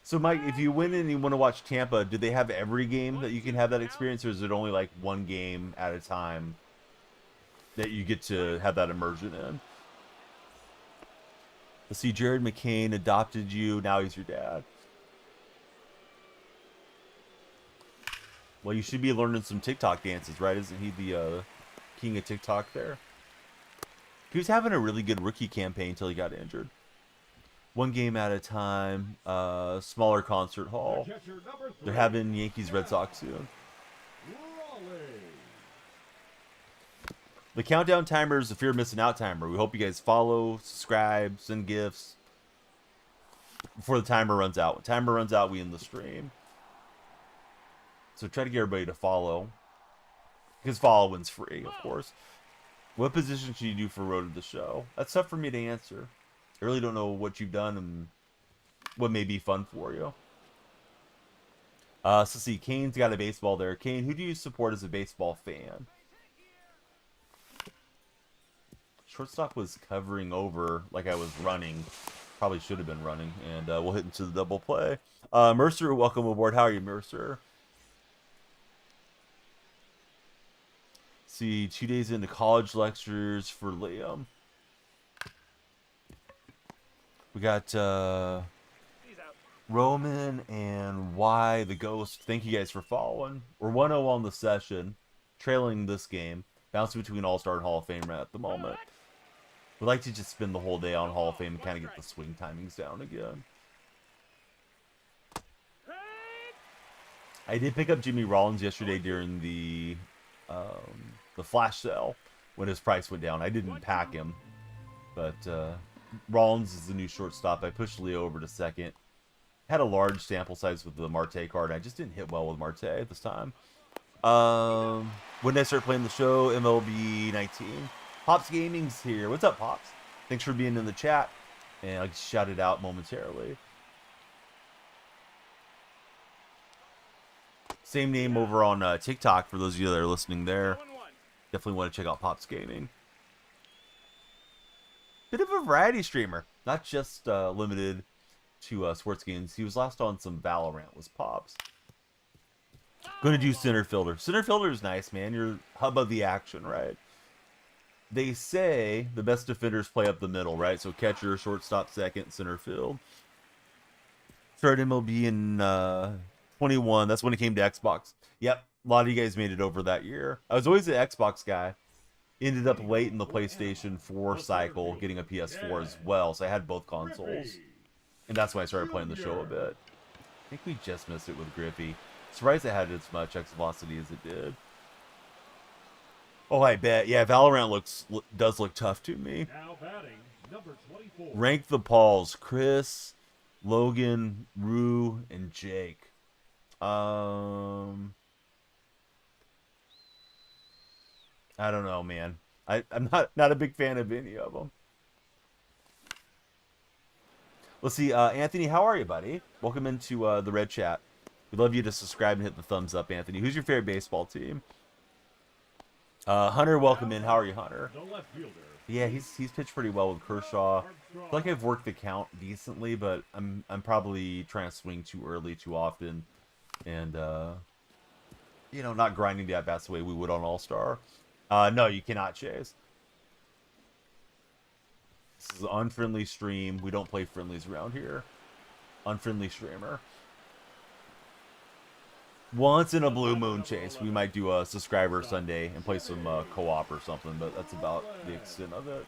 [SPEAKER 1] So, Mike, if you win and you want to watch Tampa, do they have every game that you can have that experience, or is it only like one game at a time that you get to have that immersion in? Let's see, Jared McCain adopted you. Now he's your dad. Well, you should be learning some TikTok dances, right? Isn't he the king of TikTok there? He was having a really good rookie campaign until he got injured. One game at a time, smaller concert hall. They're having Yankees Red Sox soon. The countdown timer is the fear of missing out timer. We hope you guys follow, subscribe, send gifts before the timer runs out. When timer runs out, we end the stream. So try to get everybody to follow. Because following's free, of course. What position should you do for Road to the Show? That's tough for me to answer. I really don't know what you've done and what may be fun for you. So see, Kane's got a baseball there. Kane, who do you support as a baseball fan? Shortstop was covering over like I was running. Probably should have been running. And we'll hit into the double play. Mercer, welcome aboard. How are you, Mercer? See, 2 days into college lectures for Liam. We got Roman and Y the Ghost. Thank you guys for following. We're 1-0 on the session, trailing this game. Bouncing between All-Star and Hall of Fame right at the moment. We'd like to just spend the whole day on Hall of Fame and kind of get the swing timings down again. I did pick up Jimmy Rollins yesterday during the flash sale when his price went down. I didn't pack him, but Rollins is the new shortstop. I pushed Leo over to second. Had a large sample size with the Marte card. I just didn't hit well with Marte at this time. When did I start playing the show? MLB 19. Pops Gaming's here. What's up, Pops? Thanks for being in the chat. And I'll shout it out momentarily. Same name over on TikTok for those of you that are listening there. Definitely want to check out Pops Gaming. Bit of a variety streamer. Not just limited to sports games. He was last on some Valorant, was Pops. Going to do center fielder. Center fielder is nice, man. You're hub of the action, right? They say the best defenders play up the middle, right? So catcher, shortstop, second, center field. Started MLB in 21. That's when it came to Xbox. Yep, a lot of you guys made it over that year. I was always an Xbox guy. Ended up late in the PlayStation 4 cycle, getting a PS4 as well. So I had both consoles. And that's why I started playing the show a bit. I think we just missed it with Griffey. Surprised it had as much X velocity as it did. Oh, I bet. Yeah, Valorant does look tough to me.
[SPEAKER 2] Now batting, number 24.
[SPEAKER 1] Rank the Pauls. Chris, Logan, Rue, and Jake. I don't know, man. I'm not a big fan of any of them. Let's see. Anthony, how are you, buddy? Welcome into the Red Chat. We'd love you to subscribe and hit the thumbs up, Anthony. Who's your favorite baseball team? Hunter, welcome in. How are you, Hunter?
[SPEAKER 2] The left fielder.
[SPEAKER 1] Yeah, he's pitched pretty well with Kershaw. I feel like I've worked the count decently, but I'm probably trying to swing too early too often, and you know, not grinding the at bats the way we would on All-Star. No, you cannot chase. This is an unfriendly stream. We don't play friendlies around here. Unfriendly streamer. Once in a blue moon chase, we might do a subscriber Sunday and play some co-op or something, but that's about the extent of it.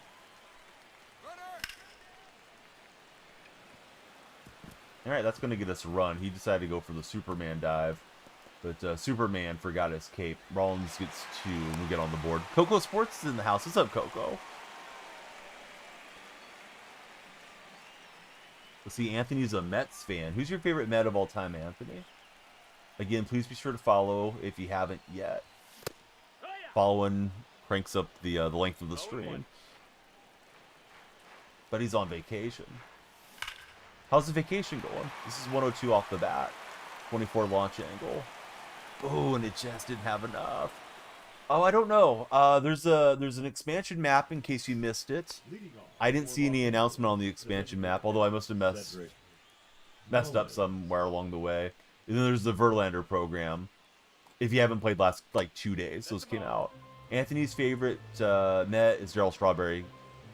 [SPEAKER 1] Alright, that's going to get us a run. He decided to go for the Superman dive, but Superman forgot his cape. Rollins gets 2 and we get on the board. Coco Sports is in the house. What's up, Coco? Let's see, Anthony's a Mets fan. Who's your favorite Met of all time, Anthony? Again, please be sure to follow if you haven't yet. Following cranks up the length of the stream. But he's on vacation. How's the vacation going? This is 102 off the bat. 24 launch angle. Oh, and it just didn't have enough. Oh, I don't know. There's an expansion map in case you missed it. I didn't see any announcement on the expansion map, although I must have messed up somewhere along the way. And then there's the Verlander program. If you haven't played last, 2 days, those came out. Anthony's favorite Met is Darryl Strawberry.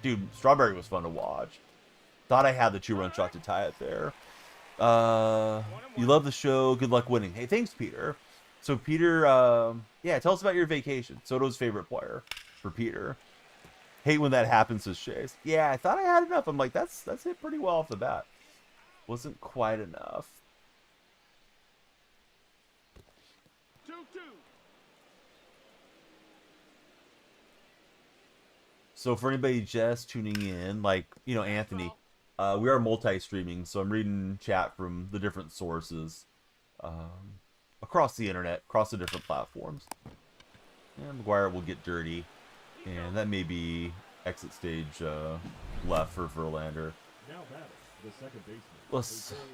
[SPEAKER 1] Dude, Strawberry was fun to watch. Thought I had the 2-run shot to tie it there. You love the show. Good luck winning. Hey, thanks, Peter. So, Peter, yeah, tell us about your vacation. Soto's favorite player for Peter. Hate when that happens, says Chase. Yeah, I thought I had enough. I'm like, that's hit pretty well off the bat. Wasn't quite enough.
[SPEAKER 3] 2-2.
[SPEAKER 1] So for anybody just tuning in, like, you know, Anthony, we are multi-streaming, so I'm reading chat from the different sources across the internet, across the different platforms. And McGuire will get dirty, and that may be exit stage left for Verlander.
[SPEAKER 2] Now batting, the second baseman.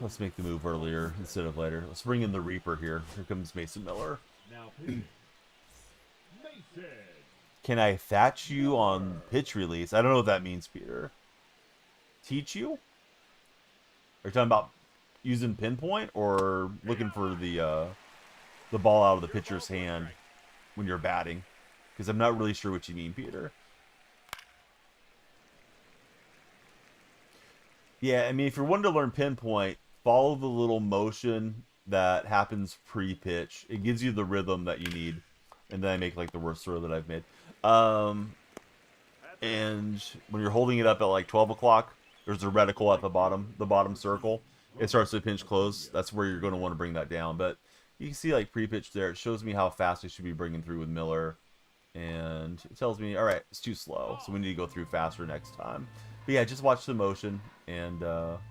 [SPEAKER 1] Let's make the move earlier instead of later. Let's bring in the Reaper here. Here comes Mason Miller.
[SPEAKER 2] Now pitching. Mason.
[SPEAKER 1] Can I thatch you on pitch release? I don't know what that means, Peter. Teach you? Are you talking about using pinpoint or looking for the ball out of the pitcher's hand when you're batting? Because I'm not really sure what you mean, Peter. Yeah, I mean, if you're wanting to learn pinpoint, follow the little motion that happens pre-pitch. It gives you the rhythm that you need. And then I make like the worst throw that I've made. And when you're holding it up at like 12 o'clock, there's a reticle at the bottom circle. It starts to pinch close. That's where you're going to want to bring that down. But you can see like pre-pitch there. It shows me how fast I should be bringing through with Miller. And it tells me, all right, it's too slow. So we need to go through faster next time. But yeah, just watch the motion and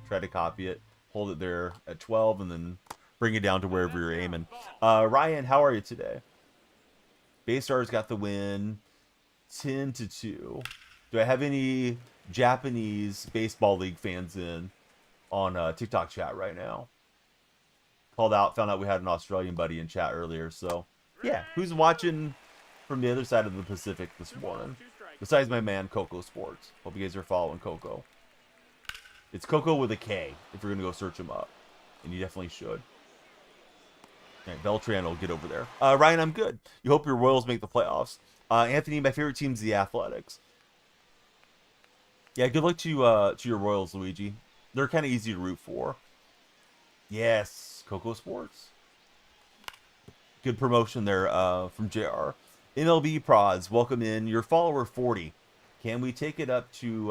[SPEAKER 1] try to copy it. Hold it there at 12 and then bring it down to wherever you're aiming. Ryan, how are you today? Baystar's got the win 10-2. Do I have any Japanese baseball league fans in on TikTok chat right now? Found out we had an Australian buddy in chat earlier. So yeah, who's watching from the other side of the Pacific this morning? Besides my man Coco Sports. Hope you guys are following Coco. It's Coco with a K if you're gonna go search him up, and you definitely should. All right, Beltran will get over there. Ryan, I'm good. You hope your Royals make the playoffs. Anthony, my favorite team's the Athletics. Yeah, good luck to your Royals, Luigi. They're kind of easy to root for. Yes, Coco Sports. Good promotion there from JR. MLB Prods, welcome in. Your follower 40. Can we take it up to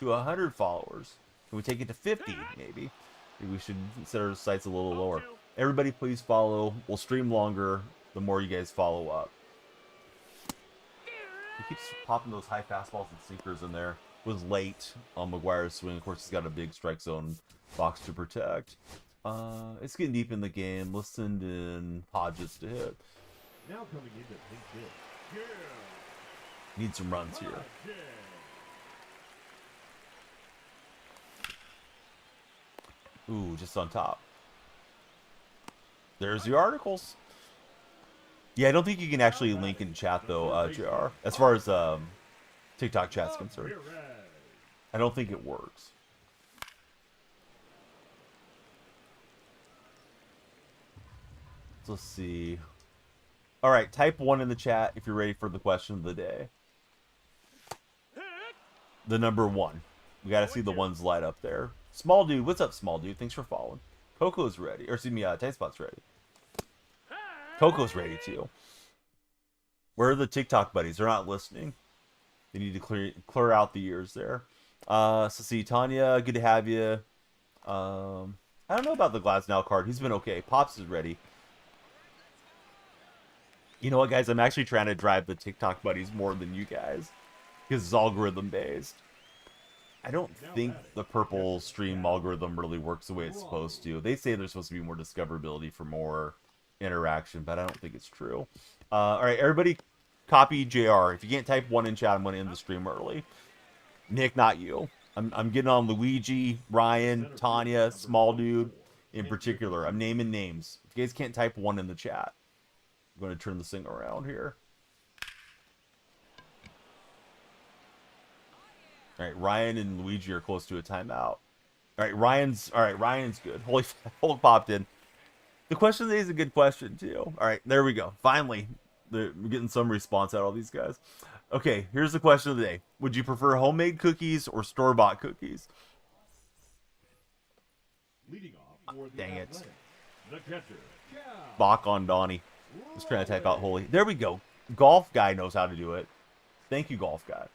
[SPEAKER 1] 100 followers? Can we take it to 50, maybe? Maybe we should set our sights a little lower. Everybody please follow. We'll stream longer the more you guys follow up. He keeps popping those high fastballs and sinkers in there. Was late on McGuire's swing. Of course, he's got a big strike zone box to protect. It's getting deep in the game. Let's send in Hodges to hit.
[SPEAKER 2] Now coming in to pinch hit.
[SPEAKER 1] Need some runs here. Ooh, just on top. There's the articles. Yeah, I don't think you can actually link in chat though, JR. As far as TikTok chat's concerned, I don't think it works. So let's see. All right, type 1 in the chat if you're ready for the question of the day. The number 1. We got to see the ones light up there. Small dude, what's up, small dude? Thanks for following. Coco's ready, or excuse me, Tight Spot's ready. Coco's ready too. Where are the TikTok buddies? They're not listening. They need to clear out the ears there. So see, Tanya, good to have you. I don't know about the Glasnow card. He's been okay. Pops is ready. You know what, guys? I'm actually trying to drive the TikTok buddies more than you guys because it's algorithm based. I don't think the purple stream algorithm really works the way it's supposed to. They say there's supposed to be more discoverability for more interaction, but I don't think it's true. All right, everybody copy JR. If you can't type 1 in chat, I'm going to end the stream early. Nick, not you. I'm getting on Luigi, Ryan, Tanya, small dude in particular. I'm naming names. If you guys can't type 1 in the chat, I'm going to turn this thing around here. All right, Ryan and Luigi are close to a timeout. All right, Ryan's good. Holy Hulk popped in. The question today is a good question too. All right, there we go. Finally, we're getting some response out of all these guys. Okay, here's the question of the day. Would you prefer homemade cookies or store-bought cookies?
[SPEAKER 2] Leading off for the
[SPEAKER 1] Dang it.
[SPEAKER 2] Athletics, the catcher.
[SPEAKER 1] Bach on Donnie. Just trying to type out holy. There we go. Golf guy knows how to do it. Thank you, golf guy.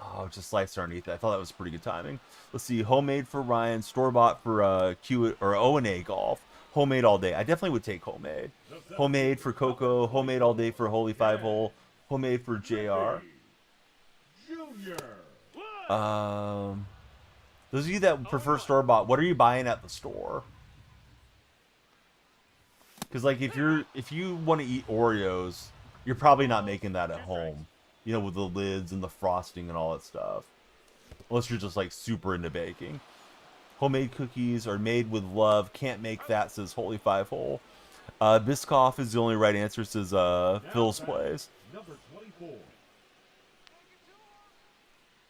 [SPEAKER 1] Oh, just sliced underneath that. I thought that was pretty good timing. Let's see. Homemade for Ryan. Store-bought for Q or O&A golf. Homemade all day. I definitely would take homemade. Homemade for Coco. Homemade all day for Holy 5 Hole. Homemade for JR.
[SPEAKER 2] Jr.
[SPEAKER 1] Those of you that prefer store-bought, what are you buying at the store? Because like if you want to eat Oreos, you're probably not making that at home. You know, with the lids and the frosting and all that stuff. Unless you're just like super into baking. Homemade cookies are made with love. Can't make that, says Holy Five Hole. Biscoff is the only right answer, says Phil's Plays.
[SPEAKER 2] Number 24.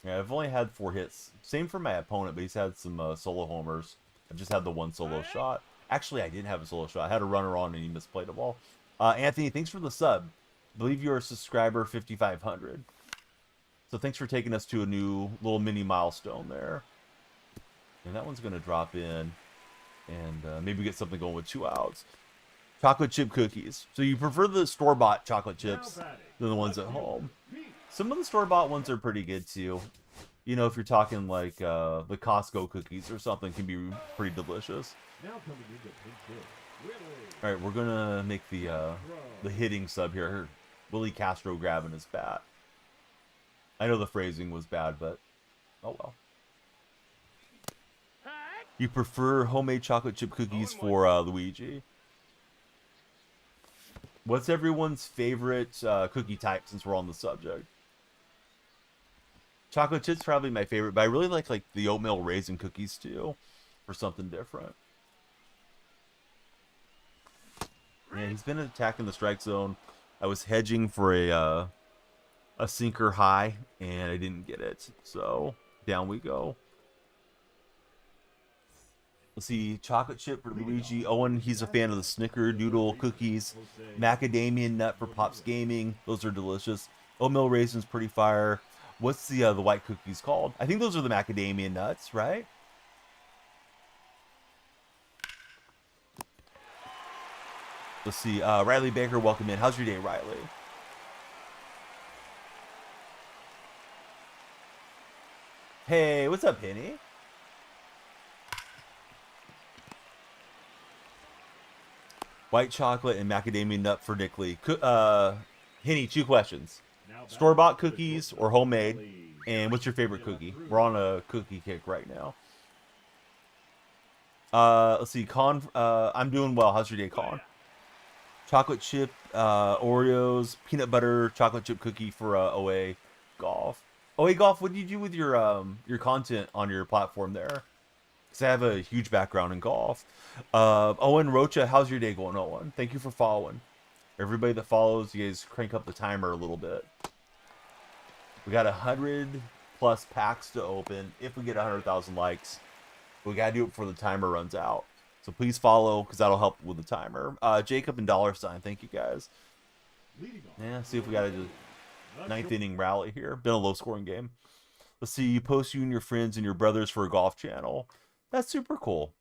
[SPEAKER 1] Yeah, I've only had 4 hits. Same for my opponent, but he's had some solo homers. I've just had the 1 solo shot. Actually, I didn't have a solo shot. I had a runner on and he misplayed a ball. Anthony, thanks for the sub. I believe you're a subscriber 5,500. So thanks for taking us to a new little mini milestone there. And that one's going to drop in. And maybe get something going with 2 outs. Chocolate chip cookies. So you prefer the store-bought chocolate chips than the ones at home. Some of the store-bought ones are pretty good too. You know, if you're talking like the Costco cookies or something, can be pretty delicious. All right, we're gonna make the hitting sub here. Willie Castro grabbing his bat. I know the phrasing was bad, but oh well. You prefer homemade chocolate chip cookies for Luigi? What's everyone's favorite cookie type since we're on the subject? Chocolate chip's probably my favorite, but I really like the oatmeal raisin cookies too, for something different. Yeah, he's been attacking the strike zone. I was hedging for a sinker high, and I didn't get it. So down we go. Let's see, chocolate chip for Luigi. Owen, he's a fan of the Snickerdoodle cookies. Macadamia nut for Pops Gaming. Those are delicious. Oatmeal raisins, pretty fire. What's the white cookies called? I think those are the macadamia nuts, right? Let's see. Riley Baker, welcome in. How's your day, Riley? Hey, what's up, Penny? White chocolate and macadamia nut for Nick Lee. Henny, 2 questions. Store-bought cookies or homemade? And what's your favorite cookie? We're on a cookie kick right now. Let's see. Con, I'm doing well. How's your day, Con? Chocolate chip, Oreos, peanut butter, chocolate chip cookie for OA Golf. OA Golf, what do you do with your content on your platform there? Because I have a huge background in golf. Owen Rocha, how's your day going, Owen? Thank you for following. Everybody that follows, you guys crank up the timer a little bit. We got 100+ packs to open if we get 100,000 likes. We got to do it before the timer runs out. So please follow, because that'll help with the timer. Jacob and $, thank you guys. Yeah, see if we got a 9th inning rally here. Been a low-scoring game. Let's see, you post you and your friends and your brothers for a golf channel. That's super cool.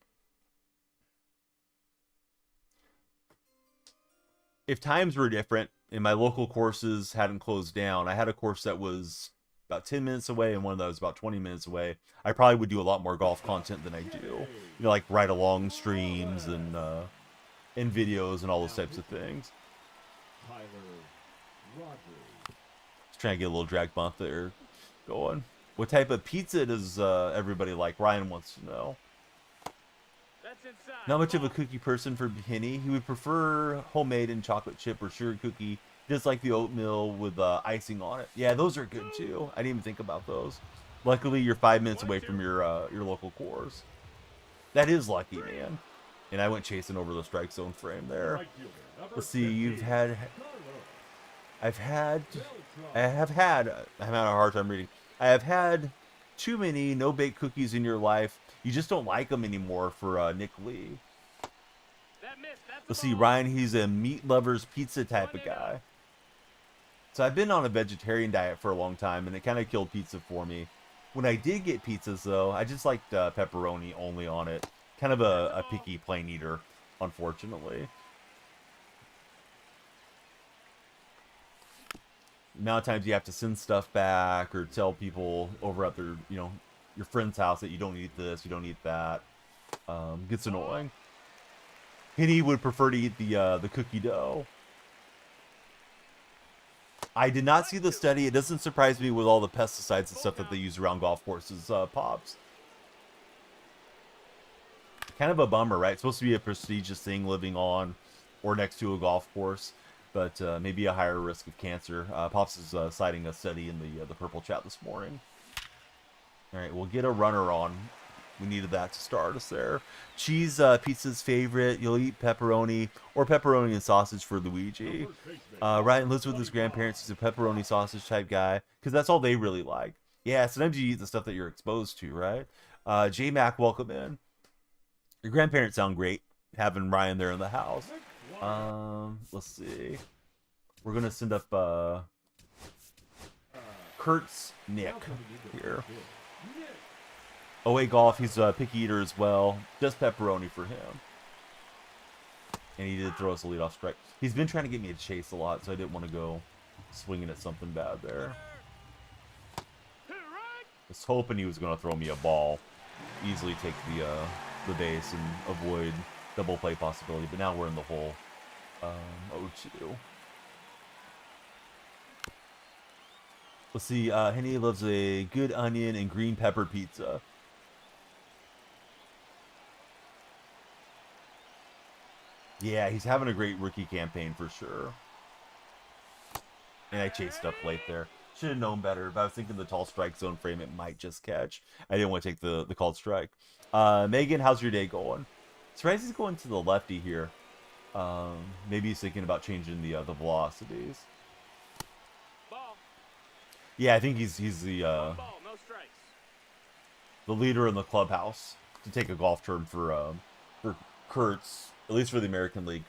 [SPEAKER 1] If times were different and my local courses hadn't closed down, I had a course that was about 10 minutes away and one that was about 20 minutes away, I probably would do a lot more golf content than I do. You know, like ride-along streams and videos and all those types of things. Just trying to get a little drag bump there going. What type of pizza does everybody like? Ryan wants to know. Not much of a cookie person for Penny. He would prefer homemade and chocolate chip or sugar cookie. Just like the oatmeal with icing on it. Yeah, those are good too. I didn't even think about those. Luckily, you're 5 minutes away from your local course. That is lucky, man. And I went chasing over the strike zone frame there. Let's see. I'm having a hard time reading. I have had too many no-bake cookies in your life. You just don't like them anymore for Nick Lee. Let's see, Ryan, he's a meat lover's pizza type of guy. So I've been on a vegetarian diet for a long time, and it kind of killed pizza for me. When I did get pizzas, though, I just liked pepperoni only on it. Kind of a picky plain eater, unfortunately. The amount of times you have to send stuff back or tell people over at their, your friend's house that you don't eat this, you don't eat that, gets annoying. Henny would prefer to eat the cookie dough. I did not see the study. It doesn't surprise me with all the pesticides and stuff that they use around golf courses, Pops. Kind of a bummer, right? It's supposed to be a prestigious thing living on or next to a golf course, but maybe a higher risk of cancer. Pops is citing a study in the purple chat this morning. All right, we'll get a runner on. We needed that to start us there. Cheese pizza's favorite. You'll eat pepperoni or pepperoni and sausage for Luigi. Ryan lives with his grandparents. He's a pepperoni sausage type guy because that's all they really like. Yeah, sometimes you eat the stuff that you're exposed to, right? J-Mac, welcome in. Your grandparents sound great having Ryan there in the house. Let's see. We're going to send up Kurt's Nick here. OA Golf, he's a picky eater as well. Just pepperoni for him. And he did throw us a leadoff strike. He's been trying to get me to chase a lot, so I didn't want to go swinging at something bad there. I was hoping he was going to throw me a ball. Easily take the base and avoid double play possibility, but now we're in the hole. 0-2. Let's see, Henny loves a good onion and green pepper pizza. Yeah, he's having a great rookie campaign for sure. And I chased up late there. Should have known better, but I was thinking the tall strike zone frame, it might just catch. I didn't want to take the called strike. Megan, how's your day going? Surprised he's going to the lefty here. Maybe he's thinking about changing the velocities.
[SPEAKER 3] Ball.
[SPEAKER 1] Yeah, I think he's the
[SPEAKER 3] Ball, no strikes.
[SPEAKER 1] the leader in the clubhouse to take a golf term for Kurtz, at least for the American League.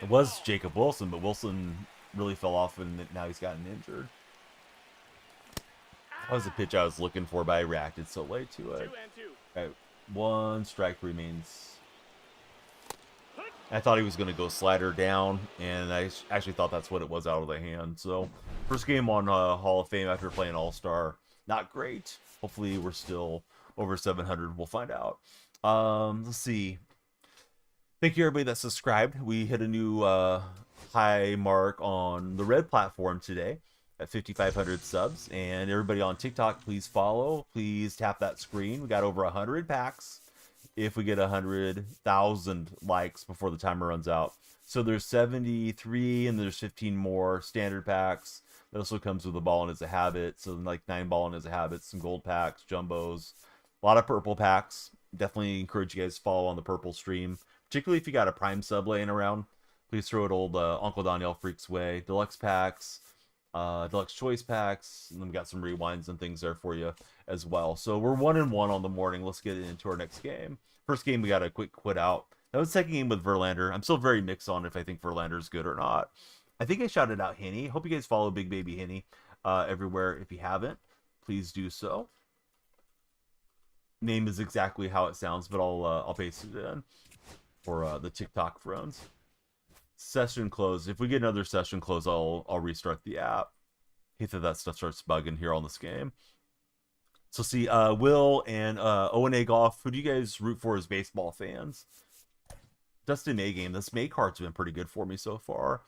[SPEAKER 1] It was Jacob Wilson, but Wilson really fell off and now he's gotten injured. That was the pitch I was looking for, but I reacted so late to it.
[SPEAKER 3] 2-2.
[SPEAKER 1] Right, one strike remains. I thought he was going to go slider down, and I actually thought that's what it was out of the hand. So, first game on Hall of Fame after playing All-Star. Not great. Hopefully, we're still over 700. We'll find out. Let's see. Thank you, everybody that subscribed. We hit a new high mark on the Red platform today at 5,500 subs. And everybody on TikTok, please follow. Please tap that screen. We got over 100 packs if we get 100,000 likes before the timer runs out. So there's 73 and there's 15 more standard packs. That also comes with a ball and as a habit. So like 9 ball and as a habit, some gold packs, jumbos, a lot of purple packs. Definitely encourage you guys to follow on the purple stream, particularly if you got a prime sub laying around. Please throw it old Uncle Daniel Freak's way. Deluxe packs, deluxe choice packs, and then we got some rewinds and things there for you as well. So we're 1-1 on the morning. Let's get into our next game. First game, we got a quick quit out. That was the second game with Verlander. I'm still very mixed on if I think Verlander's good or not. I think I shouted out Henny. Hope you guys follow Big Baby Henny everywhere. If you haven't, please do so. Name is exactly how it sounds, but I'll paste it in for the TikTok friends. Session closed. If we get another session close, I'll restart the app. Hate that stuff starts bugging here on this game. So see, Will and O&A Golf, who do you guys root for as baseball fans? Dustin May game. This May card's been pretty good for me so far.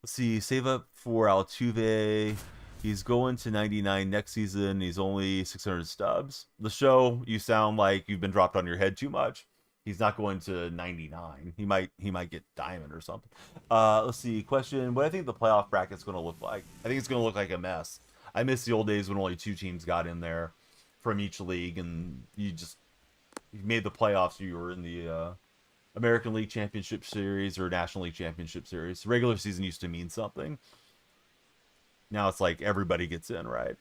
[SPEAKER 1] Let's see, save up for Altuve. He's going to 99 next season. He's only 600 stubs. The show, you sound like you've been dropped on your head too much. He's not going to 99. He might get diamond or something. Let's see. Question: what do I think the playoff bracket's going to look like? I think it's going to look like a mess. I miss the old days when only 2 teams got in there from each league, and you made the playoffs. You were in the American League Championship Series or National League Championship Series. Regular season used to mean something. Now it's like everybody gets in, right?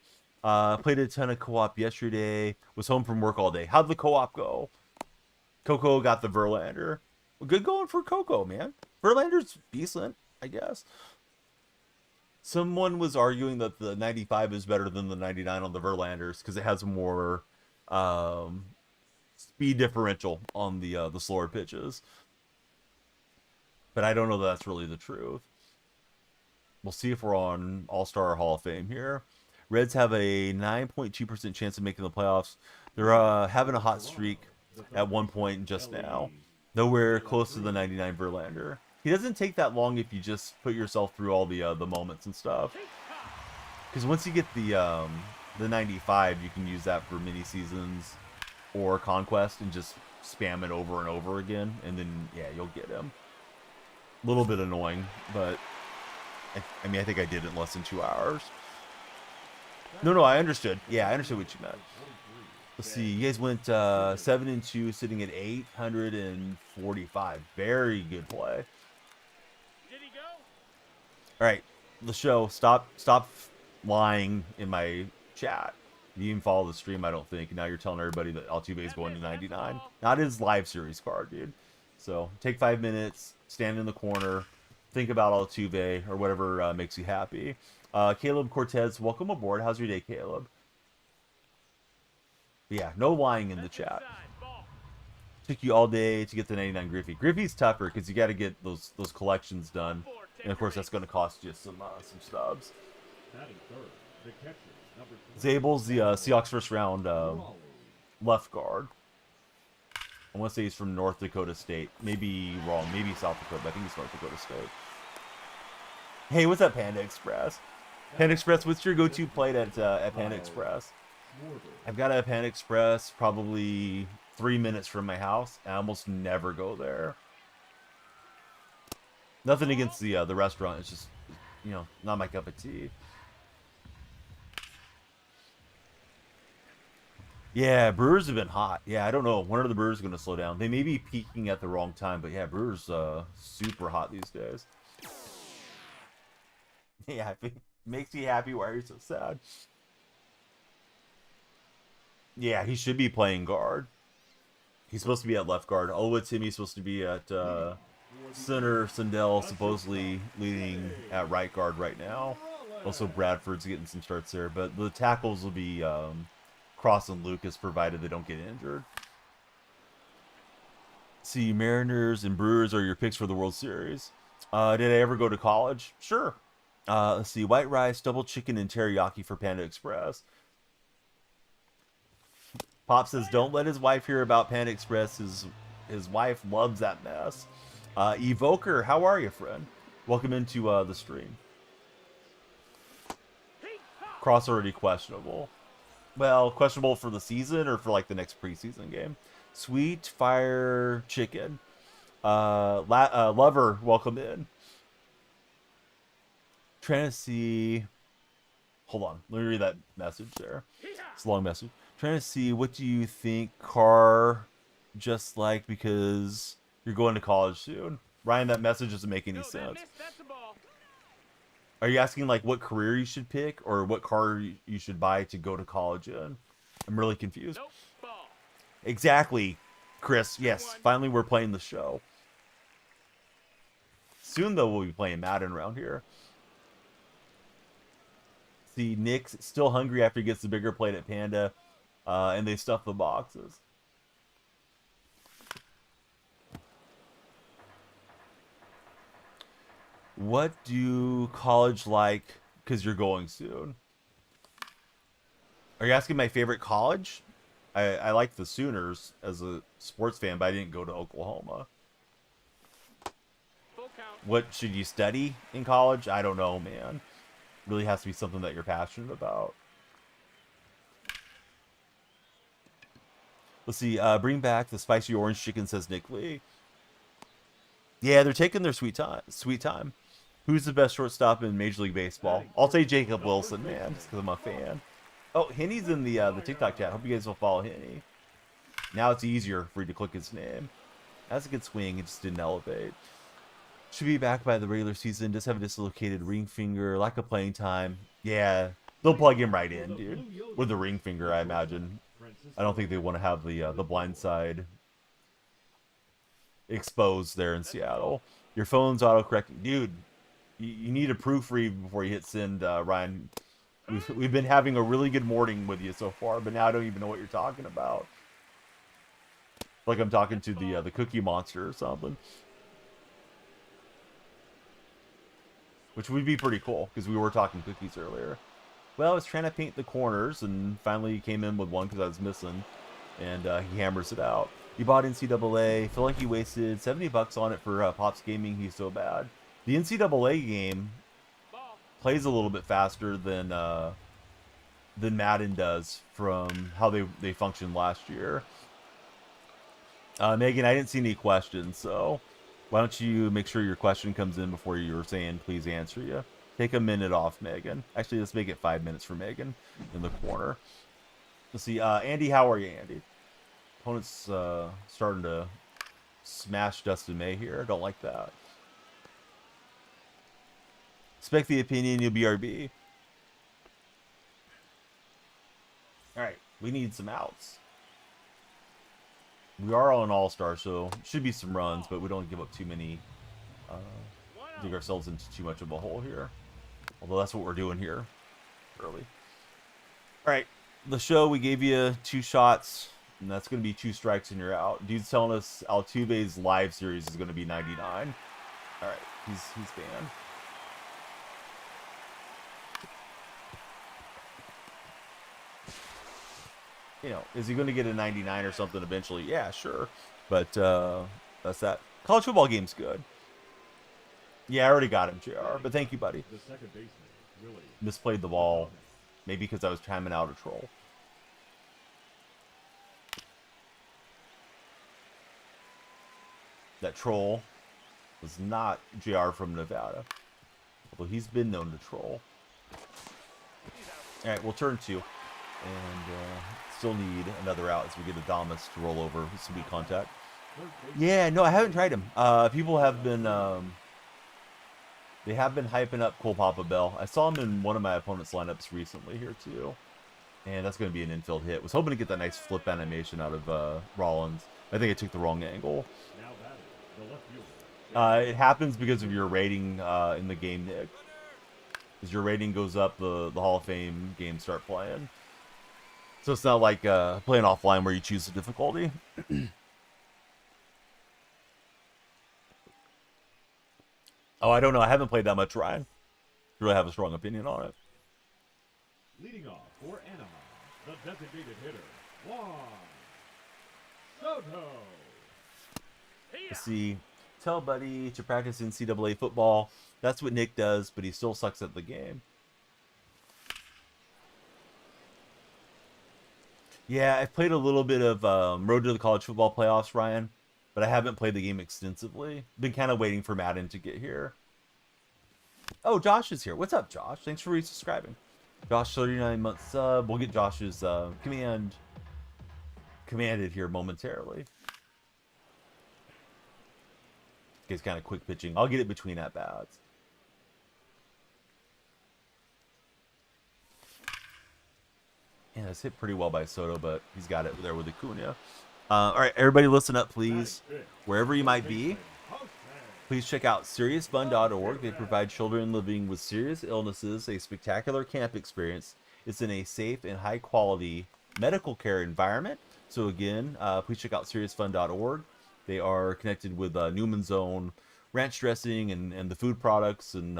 [SPEAKER 1] Played a ton of co-op yesterday. Was home from work all day. How'd the co-op go? Coco got the Verlander. Well, good going for Coco, man. Verlander's decent, I guess. Someone was arguing that the 95 is better than the 99 on the Verlanders because it has more speed differential on the slower pitches. But I don't know that that's really the truth. We'll see if we're on All-Star Hall of Fame here. Reds have a 9.2% chance of making the playoffs. They're having a hot streak at one point just now. Nowhere close to the 99 Verlander. He doesn't take that long if you just put yourself through all the moments and stuff. Because once you get the 95, you can use that for mini seasons or conquest and just spam it over and over again, and then yeah, you'll get him. A little bit annoying, but I mean, I think I did it in less than 2 hours. No, I understood. Yeah, I understood what you meant. Let's see, you guys went 7-2, sitting at 845. Very good play.
[SPEAKER 3] Did he go?
[SPEAKER 1] All right, the show. Stop lying in my chat. You didn't follow the stream, I don't think. Now you're telling everybody that Altuve is going to 99. Not his live series card, dude. So take 5 minutes, stand in the corner, think about Altuve or whatever makes you happy. Caleb Cortez, welcome aboard. How's your day, Caleb? Yeah, no lying in the chat. Took you all day to get the 99 Griffey. Griffey's tougher because you got to get those collections done, and of course that's going to cost you some stubs. Zabel's the Seahawks first round left guard. I want to say he's from North Dakota State. Maybe wrong. Maybe South Dakota, but I think he's North Dakota State. Hey, what's up, Panda Express? Panda Express, what's your go-to plate at Panda Express? I've got a Panda Express probably 3 minutes from my house. I almost never go there. Nothing against the restaurant. It's just, you know, not my cup of tea. Yeah, Brewers have been hot. Yeah, I don't know. When are the Brewers going to slow down? They may be peaking at the wrong time, but yeah, Brewers super hot these days. Yeah, if it makes you happy, why are you so sad? Yeah, he should be playing guard. He's supposed to be at left guard. Olwood Timmy's supposed to be at center. Sandell supposedly leading at right guard right now. Also, Bradford's getting some starts there. But the tackles will be Cross and Lucas, provided they don't get injured. See, Mariners and Brewers are your picks for the World Series. Did I ever go to college? Sure. Let's see, white rice, double chicken, and teriyaki for Panda Express. Pop says, don't let his wife hear about Panda Express. His wife loves that mess. Evoker, how are you, friend? Welcome into the stream. Cross already questionable. Well, questionable for the season or for like the next preseason game. Sweet Fire Chicken. Lover, welcome in. Trying to see. Hold on. Let me read that message there. It's a long message. Trying to see, what do you think car just like because you're going to college soon? Ryan, that message doesn't make any sense. Are you asking like what career you should pick or what car you should buy to go to college in? I'm really confused. Exactly, Chris. Yes, finally we're playing the show. Soon, though, we'll be playing Madden around here. See, Nick's still hungry after he gets the bigger plate at Panda, and they stuff the boxes. What do college like because you're going soon? Are you asking my favorite college? I like the Sooners as a sports fan, but I didn't go to Oklahoma. What should you study in college? I don't know, man. Really has to be something that you're passionate about. Let's see. Bring back the spicy orange chicken, says Nick Lee. Yeah, they're taking their sweet time. Sweet time. Who's the best shortstop in Major League Baseball? I'll say Jacob Wilson, man, just because I'm a fan. Oh, Henny's in the TikTok chat. Hope you guys will follow Henny. Now it's easier for you to click his name. That's a good swing. It just didn't elevate. Should be back by the regular season. Just have a dislocated ring finger. Lack of playing time. Yeah, they'll plug him right in, dude. With the ring finger, I imagine. I don't think they want to have the blind side exposed there in Seattle. Your phone's autocorrecting. Dude, you need a proofread before you hit send, Ryan. We've been having a really good morning with you so far, but now I don't even know what you're talking about. Like I'm talking to the Cookie Monster or something. Which would be pretty cool, because we were talking cookies earlier. Well, I was trying to paint the corners, and finally came in with one because I was missing. And he hammers it out. He bought NCAA. Feel like he wasted $70 on it for Pops Gaming. He's so bad. The NCAA game plays a little bit faster than Madden does from how they functioned last year. Megan, I didn't see any questions, so why don't you make sure your question comes in before you're saying please answer you. Take a minute off, Megan. Actually, let's make it 5 minutes for Megan in the corner. Let's see. Andy, how are you, Andy? Opponent's starting to smash Dustin May here. Don't like that. Expect the opinion, you'll BRB. Alright, we need some outs. We are on All-Star, so should be some runs, but we don't give up too many. Dig ourselves into too much of a hole here. Although that's what we're doing here early. Alright, the show, we gave you 2 shots, and that's going to be 2 strikes and you're out. Dude's telling us Altuve's live series is going to be 99. Alright, he's banned. You know, is he going to get a 99 or something eventually? Yeah, sure. But that's that. College football game's good. Yeah, I already got him, JR. But thank you, buddy.
[SPEAKER 2] The second baseman, Willie.
[SPEAKER 1] Misplayed the ball. Maybe because I was timing out a troll. That troll was not JR from Nevada. Although he's been known to troll. Alright, we'll turn 2. And still need another out as we get Adamas to roll over with some weak contact. Yeah, no, I haven't tried him. People have been they have been hyping up Cole Papa Bell. I saw him in one of my opponent's lineups recently here too, and that's going to be an infield hit. Was hoping to get that nice flip animation out of Rollins. I think I took the wrong angle. It happens because of your rating in the game, Nick. As your rating goes up, the Hall of Fame games start playing. So it's not like playing offline where you choose the difficulty. Oh, I don't know. I haven't played that much, Ryan. Really have a strong opinion on it.
[SPEAKER 2] Leading off for Anaheim, the designated hitter, Juan Soto.
[SPEAKER 1] Let's see. Tell Buddy to practice NCAA football. That's what Nick does, but he still sucks at the game. Yeah, I've played a little bit of Road to the College Football Playoffs, Ryan, but I haven't played the game extensively. Been kind of waiting for Madden to get here. Oh, Josh is here. What's up, Josh? Thanks for resubscribing. Josh, 39 months sub. We'll get Josh's commanded here momentarily. He's kind of quick pitching. I'll get it between at bats. Yeah, it's hit pretty well by Soto, but he's got it there with Acuna. All right, everybody listen up, please. Wherever you might be, please check out SeriousFun.org. They provide children living with serious illnesses a spectacular camp experience. It's in a safe and high-quality medical care environment. So again, please check out SeriousFun.org. They are connected with Newman's Own ranch dressing and the food products. And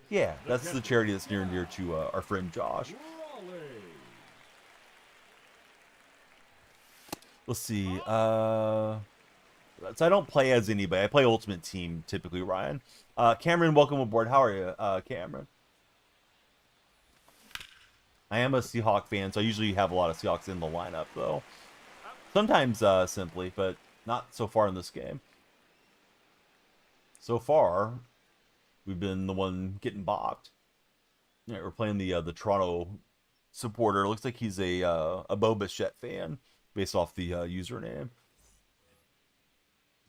[SPEAKER 1] yeah, that's the charity that's near and dear to our friend Josh. Let's see. So I don't play as anybody. I play Ultimate Team typically, Ryan. Cameron, welcome aboard. How are you, Cameron? I am a Seahawk fan, so I usually have a lot of Seahawks in the lineup, though. Sometimes simply, but not so far in this game. So far, we've been the one getting bopped. Yeah, we're playing the Toronto supporter. Looks like he's a Bo Bichette fan, based off the username.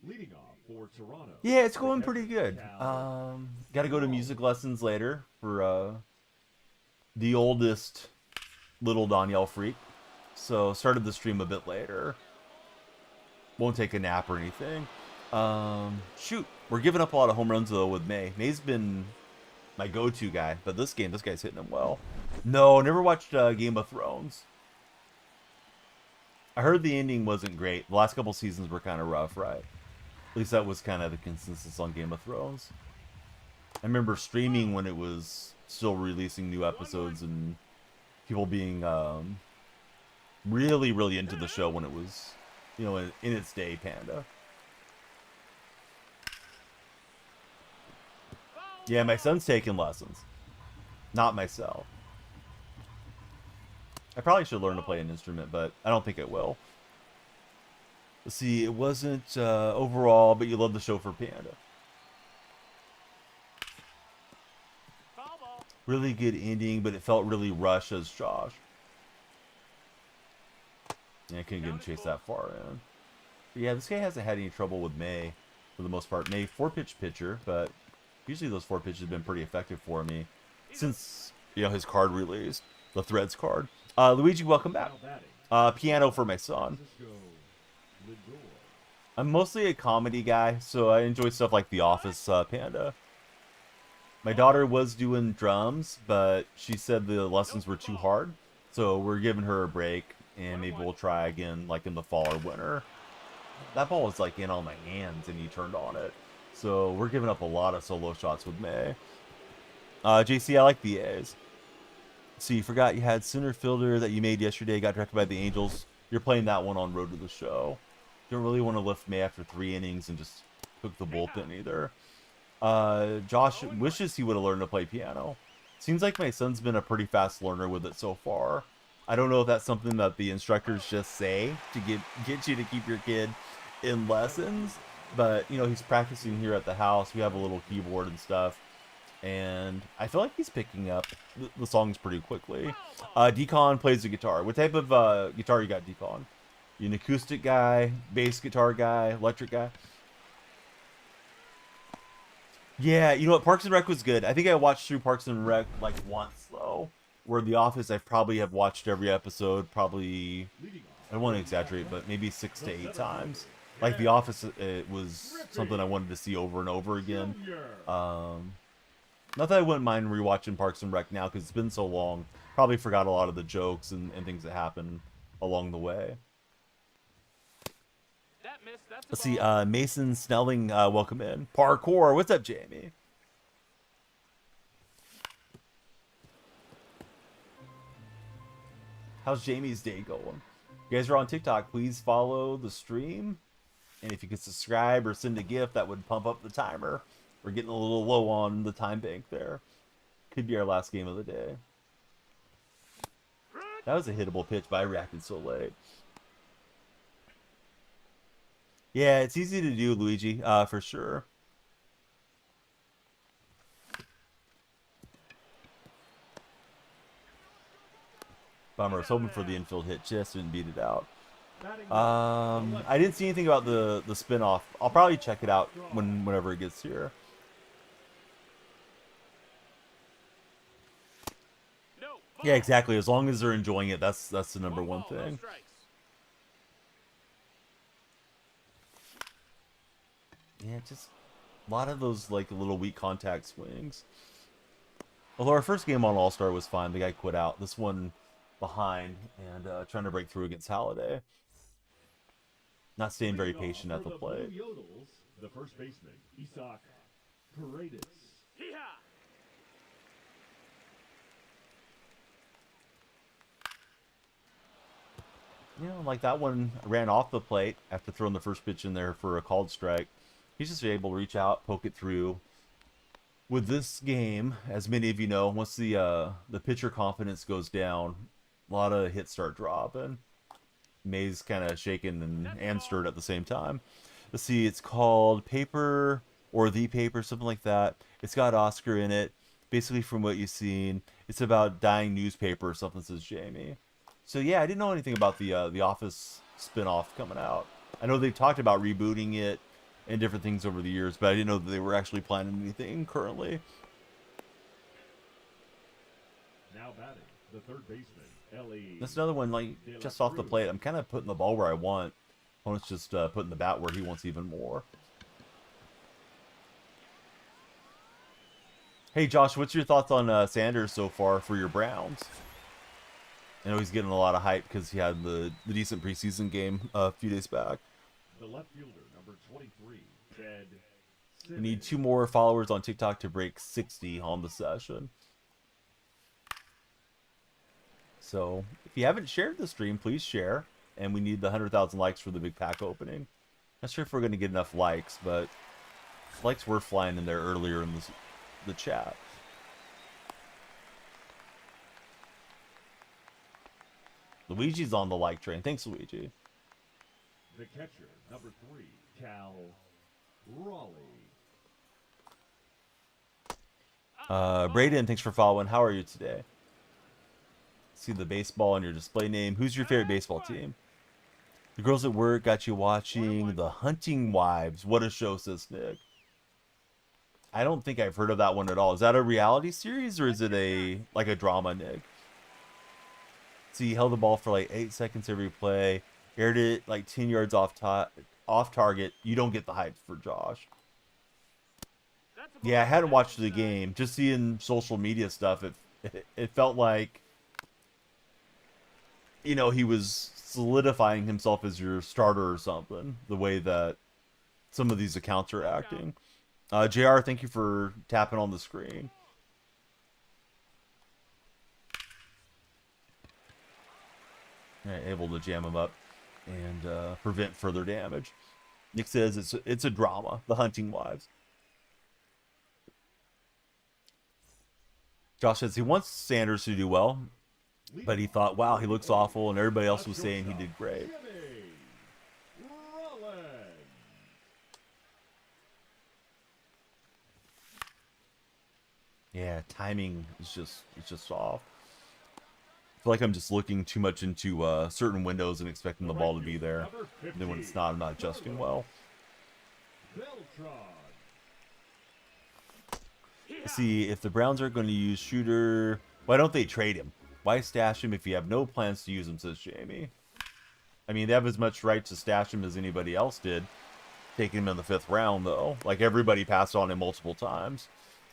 [SPEAKER 2] Leading off for Toronto.
[SPEAKER 1] Yeah, it's going pretty good. Got to go to music lessons later for the oldest little Danielle freak. So started the stream a bit later. Won't take a nap or anything. Shoot, we're giving up a lot of home runs though with May. May's been my go-to guy, but this guy's hitting him well. No, never watched Game of Thrones. I heard the ending wasn't great. The last couple seasons were kind of rough, right? At least that was kind of the consensus on Game of Thrones. I remember streaming when it was still releasing new episodes and people being really, really into the show when it was, you know, in its day, Panda. Yeah, my son's taking lessons. Not myself. I probably should learn to play an instrument, but I don't think it will. Let's see, it wasn't overall, but you love the show for Panda. Really good ending, but it felt really rushed as Josh. Yeah, I couldn't get him to chase that far in. But yeah, this guy hasn't had any trouble with May for the most part. May 4-pitch pitcher, but usually those 4 pitches have been pretty effective for me since, you know, his card released, the Threads card. Luigi, welcome back. Piano for my son. I'm mostly a comedy guy, so I enjoy stuff like The Office, Panda. My daughter was doing drums, but she said the lessons were too hard, so we're giving her a break, and maybe we'll try again, like in the fall or winter. That ball was like in on my hands, and he turned on it, so we're giving up a lot of solo shots with May. JC, I like the A's. So you forgot you had center fielder that you made yesterday, got directed by the Angels. You're playing that one on Road to the Show. Don't really want to lift May after 3 innings and just cook the bullpen either. Josh wishes he would have learned to play piano. Seems like my son's been a pretty fast learner with it so far. I don't know if that's something that the instructors just say to get you to keep your kid in lessons, but you know, he's practicing here at the house. We have a little keyboard and stuff, and I feel like he's picking up the songs pretty quickly. Decon plays the guitar. What type of guitar you got, Decon? You an acoustic guy, bass guitar guy, electric guy? Yeah, you know what? Parks and Rec was good. I think I watched through Parks and Rec like once though. Where The Office, I probably have watched every episode. Probably, I don't want to exaggerate, but maybe 6 to 8 times. Like The Office, it was something I wanted to see over and over again. Not that I wouldn't mind rewatching Parks and Rec now because it's been so long. Probably forgot a lot of the jokes and things that happened along the way. Let's see, Mason Snelling, welcome in. Parkour, what's up, Jamie? How's Jamie's day going? You guys are on TikTok, please follow the stream. And if you could subscribe or send a gift, that would pump up the timer. We're getting a little low on the time bank there. Could be our last game of the day. That was a hittable pitch, but I reacted so late. Yeah, it's easy to do, Luigi, for sure. Bummer. I was hoping for the infield hit, just didn't beat it out. I didn't see anything about the spin-off. I'll probably check it out whenever it gets here. Yeah, exactly. As long as they're enjoying it, that's the number one thing. Yeah, just a lot of those like little weak contact swings. Although our first game on All-Star was fine, the guy quit out. This one behind and trying to break through against Halliday. Not staying very patient at the plate.
[SPEAKER 2] The first baseman, Isaac Paredes.
[SPEAKER 1] You know, like that one ran off the plate after throwing the first pitch in there for a called strike. He's just able to reach out, poke it through. With this game, as many of you know, once the pitcher confidence goes down, a lot of hits start dropping. May's kind of shaken and stirred at the same time. Let's see, it's called Paper or The Paper, something like that. It's got Oscar in it. Basically, from what you've seen, it's about dying newspaper or something, says Jamie. So yeah, I didn't know anything about the Office spin-off coming out. I know they've talked about rebooting it and different things over the years, but I didn't know that they were actually planning anything currently.
[SPEAKER 2] Now batting, the third baseman, Ellie.
[SPEAKER 1] That's another one, like, just off the plate. I'm kind of putting the ball where I want. Opponent's just putting the bat where he wants even more. Hey, Josh, what's your thoughts on Sanders so far for your Browns? I know he's getting a lot of hype because he had the decent preseason game a few days back.
[SPEAKER 2] The left fielder, number 23, Ted.
[SPEAKER 1] We need 2 more followers on TikTok to break 60 on the session. So, if you haven't shared the stream, please share. and we need the 100,000 likes for the big pack opening. Not sure if we're going to get enough likes, but likes were flying in there earlier in the chat. Luigi's on the like train. Thanks, Luigi.
[SPEAKER 2] The catcher, number 3, Cal Raleigh.
[SPEAKER 1] Braden, thanks for following. How are you today? See the baseball on your display name. Who's your favorite baseball team? The girls at work got you watching The Hunting Wives. What a show, says Nick. I don't think I've heard of that one at all. Is that a reality series or is it like a drama, Nick? So he held the ball for like 8 seconds every play, aired it like 10 yards off target. You don't get the hype for Josh. Yeah, I hadn't watched the game. Just seeing social media stuff, it felt like, you know, he was solidifying himself as your starter or something, the way that some of these accounts are acting. JR, thank you for tapping on the screen. All right, able to jam him up and prevent further damage. Nick says it's a drama, The Hunting Wives. Josh says he wants Sanders to do well, but he thought, wow, he looks awful, and everybody else was saying he did great. Yeah, timing is just off. I feel like I'm just looking too much into certain windows and expecting the ball to be there. And then when it's not, I'm not adjusting well. See, if the Browns are going to use Shooter, why don't they trade him? Why stash him if you have no plans to use him, says Jamie. I mean, they have as much right to stash him as anybody else did. Taking him in the 5th round, though. Like, everybody passed on him multiple times.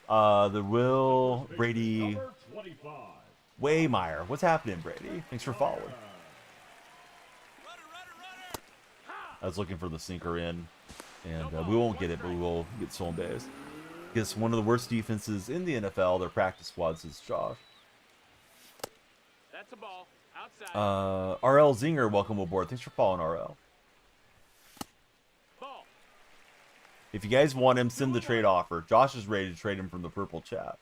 [SPEAKER 1] The Will Brady Waymeyer. What's happening, Brady? Thanks for following. I was looking for the sinker in, and we won't get it, but we will get stolen base. Guess one of the worst defenses in the NFL, their practice squad, says Josh.
[SPEAKER 3] That's a ball. Outside.
[SPEAKER 1] RL Zinger, welcome aboard. Thanks for following, RL.
[SPEAKER 3] Ball.
[SPEAKER 1] If you guys want him, send the trade offer. Josh is ready to trade him from the purple chat.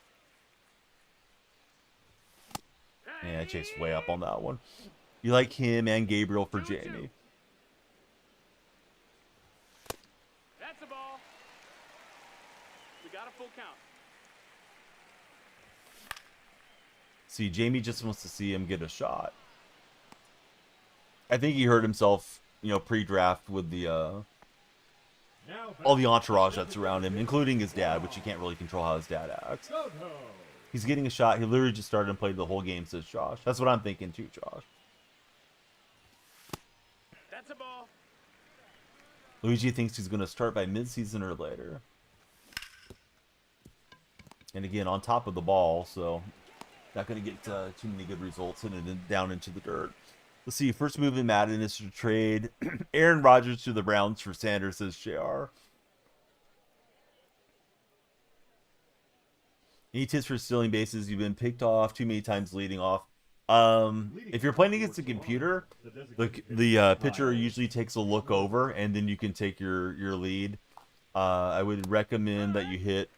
[SPEAKER 1] Yeah, I chased way up on that one. You like him and Gabriel for Jamie.
[SPEAKER 3] That's a ball. We got a full count.
[SPEAKER 1] See, Jamie just wants to see him get a shot. I think he hurt himself, you know, pre-draft with the all the entourage that's around him, including his dad, which you can't really control how his dad acts. He's getting a shot. He literally just started and played the whole game, says Josh. That's what I'm thinking too, Josh.
[SPEAKER 3] That's a ball.
[SPEAKER 1] Luigi thinks he's going to start by midseason or later. And again, on top of the ball, so not going to get too many good results in it down into the dirt. Let's see. First move in Madden is to trade Aaron Rodgers to the Browns for Sanders, says JR. Any tips for stealing bases? You've been picked off too many times leading off. If you're playing against a computer, the pitcher usually takes a look over, and then you can take your lead. I would recommend that you hit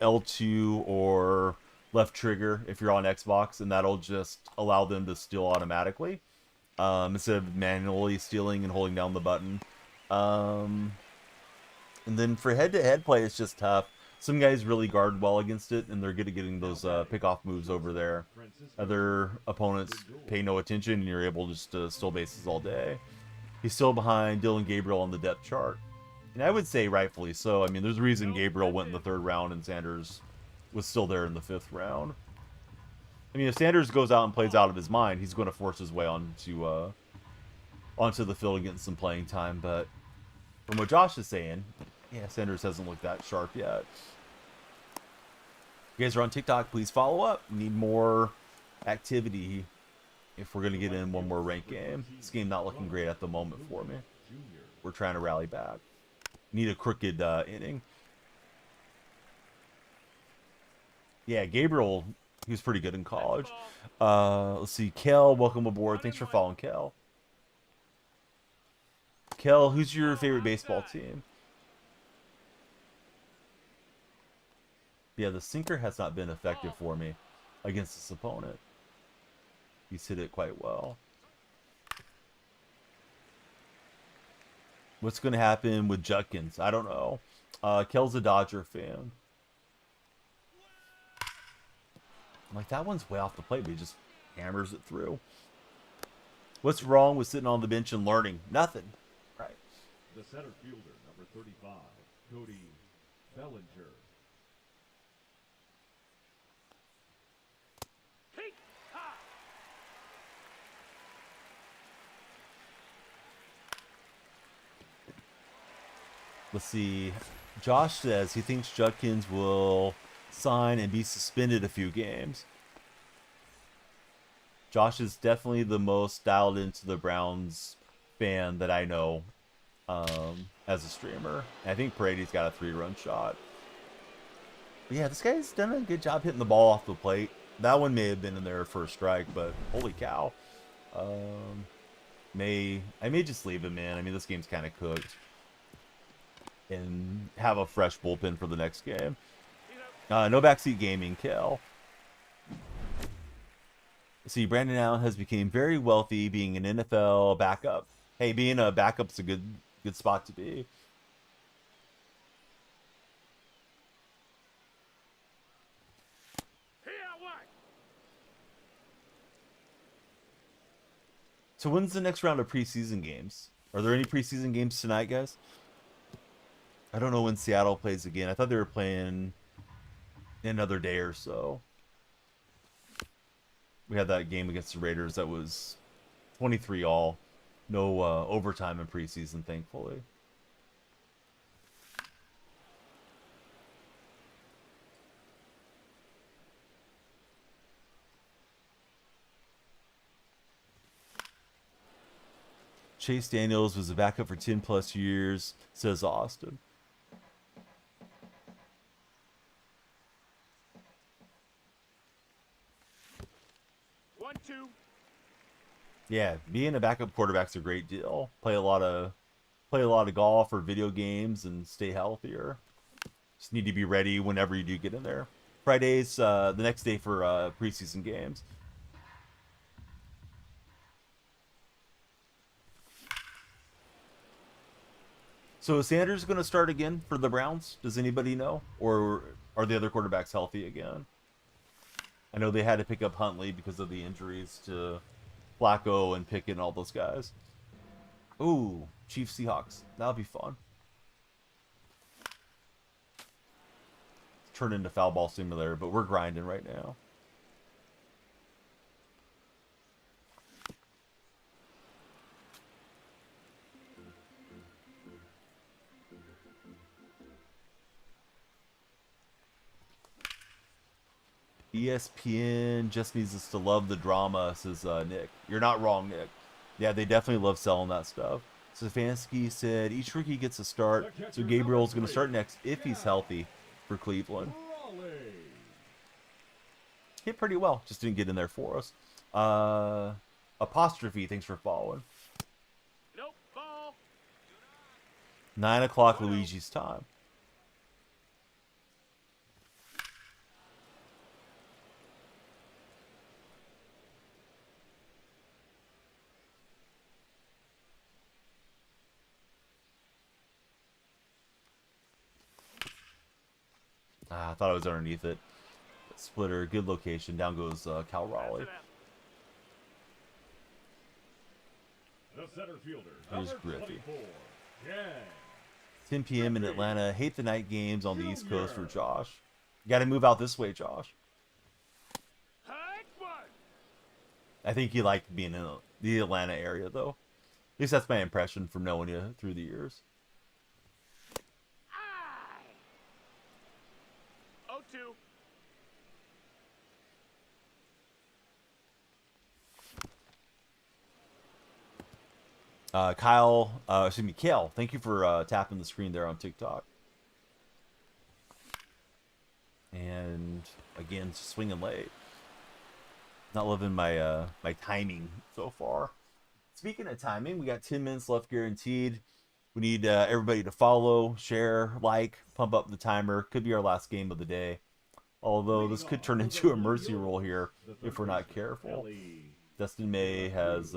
[SPEAKER 1] L2 or left trigger if you're on Xbox, and that'll just allow them to steal automatically instead of manually stealing and holding down the button. And then for head-to-head play, it's just tough. Some guys really guard well against it, and they're good at getting those pick-off moves over there. Other opponents pay no attention, and you're able just to steal bases all day. He's still behind Dylan Gabriel on the depth chart. And I would say rightfully so. I mean, there's a reason Gabriel went in the 3rd round and Sanders was still there in the 5th round. I mean, if Sanders goes out and plays out of his mind, he's going to force his way onto the field and get some playing time. But from what Josh is saying, yeah, Sanders hasn't looked that sharp yet. If you guys are on TikTok, please follow up. We need more activity if we're going to get in one more ranked game. This game not looking great at the moment for me. We're trying to rally back. Need a crooked inning. Yeah, Gabriel, he was pretty good in college. Let's see. Kel, welcome aboard. Thanks for following, Kel. Kel, who's your favorite baseball team? Yeah, the sinker has not been effective for me against this opponent. He's hit it quite well. What's going to happen with Judkins? I don't know. Kel's a Dodger fan. I'm like, that one's way off the plate, but he just hammers it through. What's wrong with sitting on the bench and learning? Nothing. Right.
[SPEAKER 2] The center fielder, number 35, Cody Bellinger.
[SPEAKER 3] Peek. Ha.
[SPEAKER 1] Let's see. Josh says he thinks Judkins will sign and be suspended a few games. Josh is definitely the most dialed into the Browns fan that I know as a streamer. And I think Paradis got a 3-run shot. But yeah, this guy's done a good job hitting the ball off the plate. That one may have been in there for a strike, but holy cow. I may just leave him in. I mean, this game's kind of cooked. And have a fresh bullpen for the next game. No backseat gaming, Kel. See, Brandon Allen has become very wealthy being an NFL backup. Hey, being a backup's a good spot to be. So when's the next round of preseason games? Are there any preseason games tonight, guys? I don't know when Seattle plays again. I thought they were playing another day or so. We had that game against the Raiders that was 23-all. No overtime in preseason, thankfully. Chase Daniels was a backup for 10 plus years, says Austin. Yeah, being a backup quarterback's a great deal. Play a lot of golf or video games and stay healthier. Just need to be ready whenever you do get in there. Friday's the next day for preseason games. So is Sanders going to start again for the Browns? Does anybody know? Or are the other quarterbacks healthy again? I know they had to pick up Huntley because of the injuries to Flacco and Pickett and all those guys. Ooh, Chiefs Seahawks. That'll be fun. Turn into foul ball simulator, but we're grinding right now. ESPN just needs us to love the drama, says Nick. You're not wrong, Nick. Yeah, they definitely love selling that stuff. Stefanski said each rookie gets a start, so Gabriel's going to start next if he's healthy for Cleveland. Hit pretty well, just didn't get in there for us. Apostrophe, thanks for following.
[SPEAKER 3] Nope, ball.
[SPEAKER 1] 9 o'clock Luigi's time. I thought I was underneath it. Splitter, good location. Down goes Cal Raleigh.
[SPEAKER 2] The center fielder,
[SPEAKER 1] Here's
[SPEAKER 2] number
[SPEAKER 1] Griffey.
[SPEAKER 2] 24, Jan.
[SPEAKER 1] 10 p.m. in Atlanta. Hate the night games on the East Coast for Josh. You got to move out this way, Josh. I think you like being in the Atlanta area, though. At least that's my impression from knowing you through the years.
[SPEAKER 3] 0-2.
[SPEAKER 1] Kale, thank you for tapping the screen there on TikTok. And again, swinging late. Not loving my my timing so far. Speaking of timing, we got 10 minutes left guaranteed. We need everybody to follow, share, like, pump up the timer. Could be our last game of the day. Although this could turn into a mercy roll here if we're not careful. Dustin May has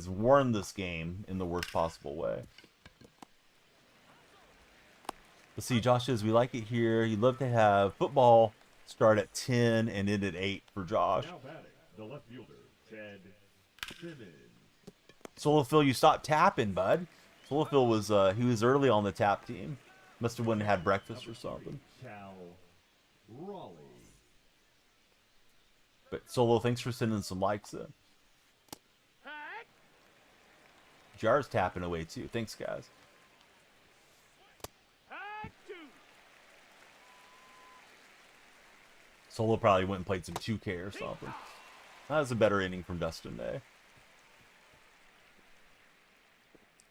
[SPEAKER 1] won this game in the worst possible way. Let's see, Josh says we like it here. You'd love to have football start at 10 and end at 8 for Josh.
[SPEAKER 2] Now batting, the left fielder, Ted Simmons.
[SPEAKER 1] Solo Phil, you stopped tapping, bud. Solo Phil was he was early on the tap team. Must have went and had breakfast or something.
[SPEAKER 2] Cal Raleigh.
[SPEAKER 1] But Solo, thanks for sending some likes in.
[SPEAKER 3] Hey!
[SPEAKER 1] Jar's tapping away too. Thanks, guys.
[SPEAKER 3] Hey, 2.
[SPEAKER 1] Solo probably went and played some 2K or something. That was a better inning from Dustin May.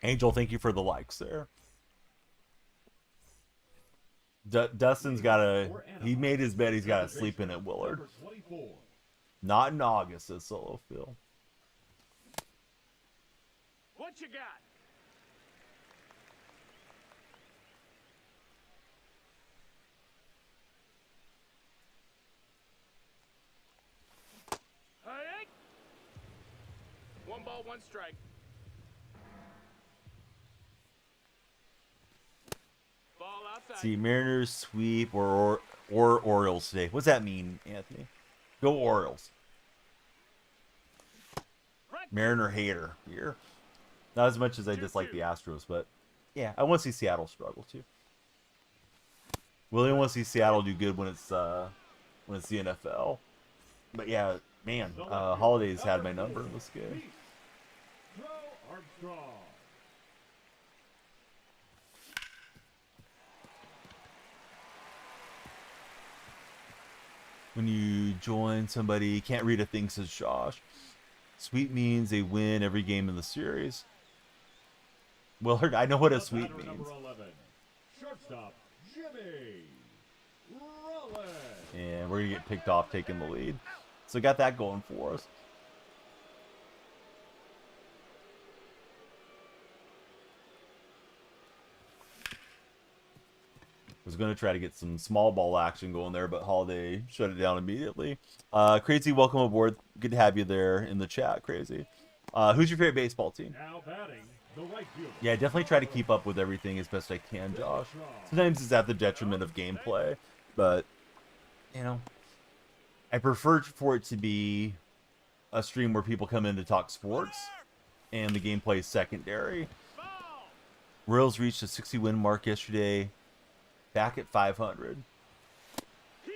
[SPEAKER 1] Angel, thank you for the likes there. Dustin's got to... He made his bed. He's got to sleep in at Willard.
[SPEAKER 2] Number 24.
[SPEAKER 1] Not in August, says Solo Phil.
[SPEAKER 3] What you got? Hey! 1 ball, 1 strike. Ball outside.
[SPEAKER 1] See, Mariners sweep or Orioles today. What's that mean, Anthony? Go Orioles. Mariner hater here. Not as much as I dislike the Astros, but yeah, I want to see Seattle struggle too. Really want to see Seattle do good when it's the NFL. But yeah, man, Holiday's had my number in this game.
[SPEAKER 2] Joe Armstrong.
[SPEAKER 1] When you join somebody, can't read a thing, says Josh. Sweep means they win every game in the series. Willard, I know what a sweep
[SPEAKER 2] Batter
[SPEAKER 1] means.
[SPEAKER 2] number 11. Shortstop, Jimmy Rollins.
[SPEAKER 1] And we're going to get picked off taking the lead. So got that going for us. Was going to try to get some small ball action going there, but Holiday shut it down immediately. Crazy, welcome aboard. Good to have you there in the chat, Crazy. Who's your favorite baseball team?
[SPEAKER 2] Now batting, the right fielder.
[SPEAKER 1] Yeah, definitely try to keep up with everything as best I can, Josh. Sometimes it's at the detriment of gameplay, but, you know, I prefer for it to be a stream where people come in to talk sports, and the gameplay is secondary. Royals reached a 60-win mark yesterday, back at 500.
[SPEAKER 3] Here.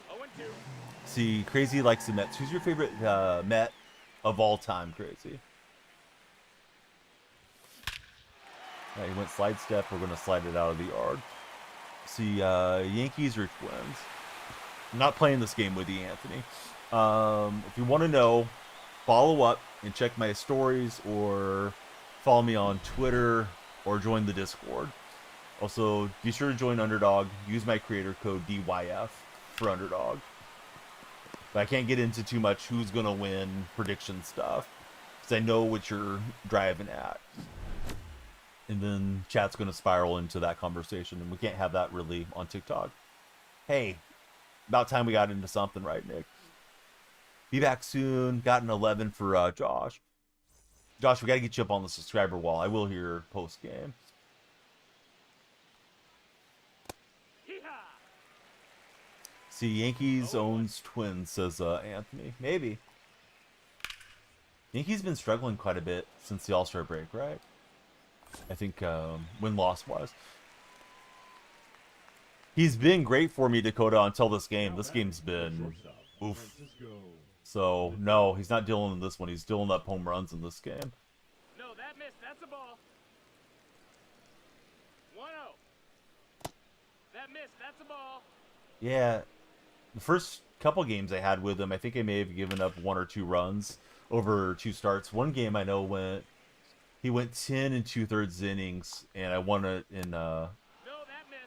[SPEAKER 3] 0-2.
[SPEAKER 1] See, Crazy likes the Mets. Who's your favorite Met of all time, Crazy? He went slide step. We're going to slide it out of the yard. See, Yankees or Twins? I'm not playing this game with you, Anthony. If you want to know, follow up and check my stories or follow me on Twitter or join the Discord. Also, be sure to join Underdog. Use my creator code DYF for Underdog. But I can't get into too much who's going to win prediction stuff because I know what you're driving at. And then chat's going to spiral into that conversation, and we can't have that really on TikTok. Hey, about time we got into something, right, Nick? Be back soon. Got an 11 for Josh. Josh, we got to get you up on the subscriber wall. I will hear post-game. See, Yankees owns Twins, says Anthony. Maybe. Yankees been struggling quite a bit since the All-Star break, right? I think win-loss wise. He's been great for me, Dakota, until this game. This game's been oof. So, no, he's not dealing in this one. He's dealing up home runs in this game.
[SPEAKER 3] No, that missed. That's a ball. 1-0. That missed. That's a ball.
[SPEAKER 1] Yeah, the first couple games I had with him, I think I may have given up 1 or 2 runs over 2 starts. One game I know he went 10 2/3 innings, and I won it in
[SPEAKER 3] No, that missed.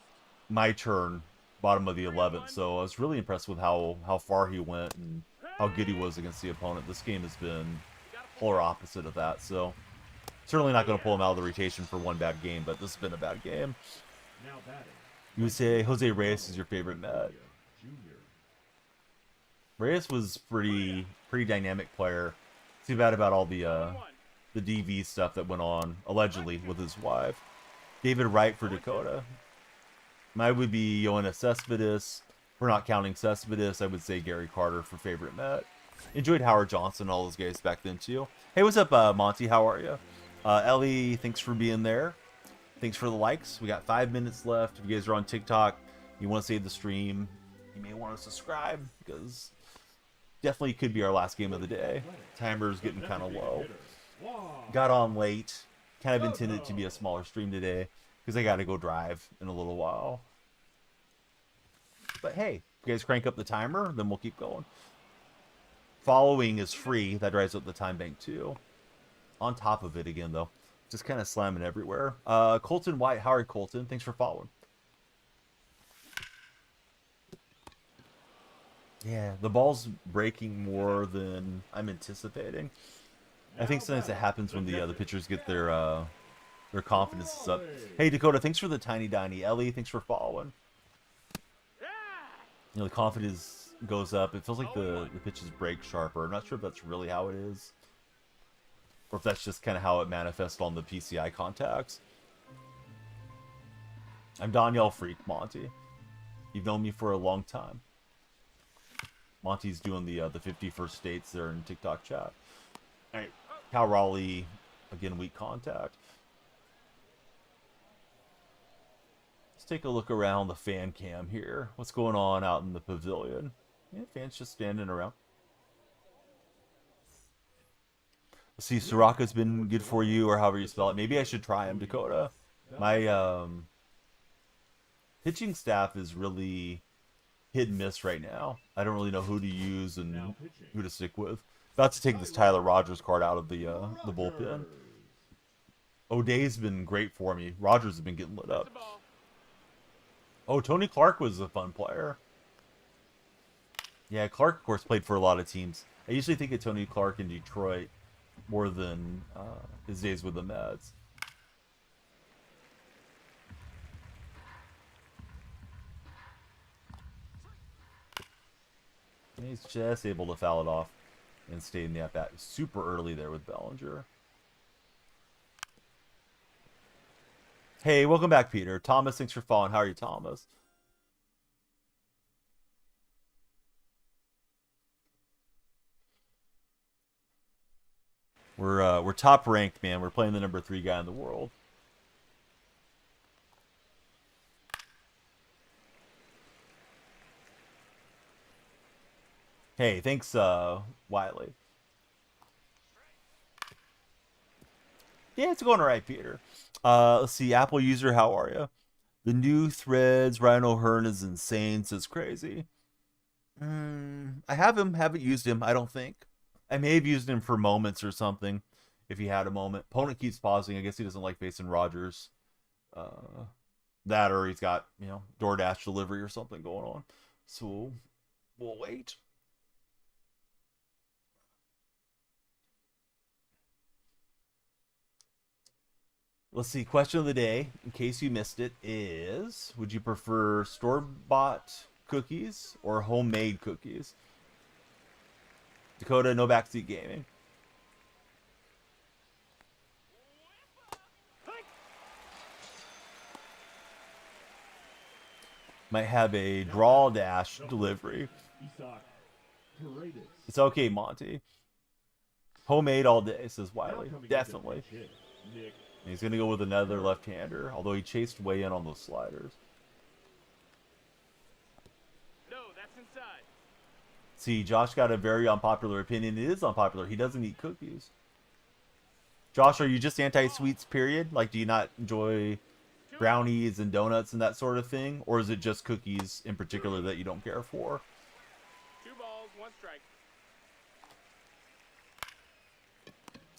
[SPEAKER 1] my turn, bottom of the 11th. So I was really impressed with how far he went and how good he was against the opponent. This game has been polar opposite of that. So certainly not going to pull him out of the rotation for one bad game, but this has been a bad game.
[SPEAKER 2] Now batting.
[SPEAKER 1] You would say Jose Reyes is your favorite Met.
[SPEAKER 2] Junior.
[SPEAKER 1] Reyes was pretty dynamic player. Too bad about all the DV stuff that went on allegedly with his wife. David Wright for Dakota. Mine would be Yoenis Cespedes. We're not counting Cespedes. I would say Gary Carter for favorite Met. Enjoyed Howard Johnson, all those guys back then too. Hey, what's up, Monty? How are you? Ellie, thanks for being there. Thanks for the likes. We got 5 minutes left. If you guys are on TikTok, you want to save the stream, you may want to subscribe because definitely could be our last game of the day. Timer's getting kind of low. Got on late. Kind of intended to be a smaller stream today because I got to go drive in a little while. But hey, if you guys crank up the timer, then we'll keep going. Following is free. That drives up the time bank too. On top of it again, though. Just kind of slamming everywhere. Colton White. How are you, Colton? Thanks for following. Yeah, the ball's breaking more than I'm anticipating. I think sometimes it happens when the pitchers get their confidence up. Hey, Dakota, thanks for the tiny diny. Ellie, thanks for following. You know, the confidence goes up. It feels like the pitches break sharper. I'm not sure if that's really how it is, or if that's just kind of how it manifests on the PCI contacts. I'm Danielle Freak, Monty. You've known me for a long time. Monty's doing the 51st states there in TikTok chat. All right, Cal Raleigh, again, weak contact. Let's take a look around the fan cam here. What's going on out in the pavilion? Yeah, fans just standing around. Let's see, Soraka's been good for you, or however you spell it. Maybe I should try him, Dakota. My pitching staff is really hit and miss right now. I don't really know who to use and who to stick with. About to take this Tyler Rogers card out of the bullpen. O'Day's been great for me. Rogers has been getting lit up. Oh, Tony Clark was a fun player. Yeah, Clark, of course, played for a lot of teams. I usually think of Tony Clark in Detroit more than his days with the Mets. And he's just able to foul it off and stay in the at-bat super early there with Bellinger. Hey, welcome back, Peter. Thomas, thanks for following. How are you, Thomas? We're top ranked, man. We're playing the number 3 guy in the world. Hey, thanks, Wiley. Yeah, it's going all right, Peter. Let's see, Apple user, how are you? The new threads, Ryan O'Hearn is insane, says crazy. I haven't used him, I don't think. I may have used him for moments or something, if he had a moment. Opponent keeps pausing. I guess he doesn't like facing Rogers. That or he's got, you know, DoorDash delivery or something going on. So, we'll wait. Let's see, question of the day, in case you missed it, is, would you prefer store-bought cookies or homemade cookies? Dakota, no backseat gaming. Might have a draw dash delivery. It's okay, Monty. Homemade all day, says Wiley. Definitely. And he's going to go with another left-hander, although he chased way in on those sliders.
[SPEAKER 3] No, that's inside.
[SPEAKER 1] See, Josh got a very unpopular opinion. It is unpopular. He doesn't eat cookies. Josh, are you just anti-sweets, period? Like, do you not enjoy brownies and donuts and that sort of thing? Or is it just cookies in particular that you don't care for?
[SPEAKER 3] 2 balls, 1 strike.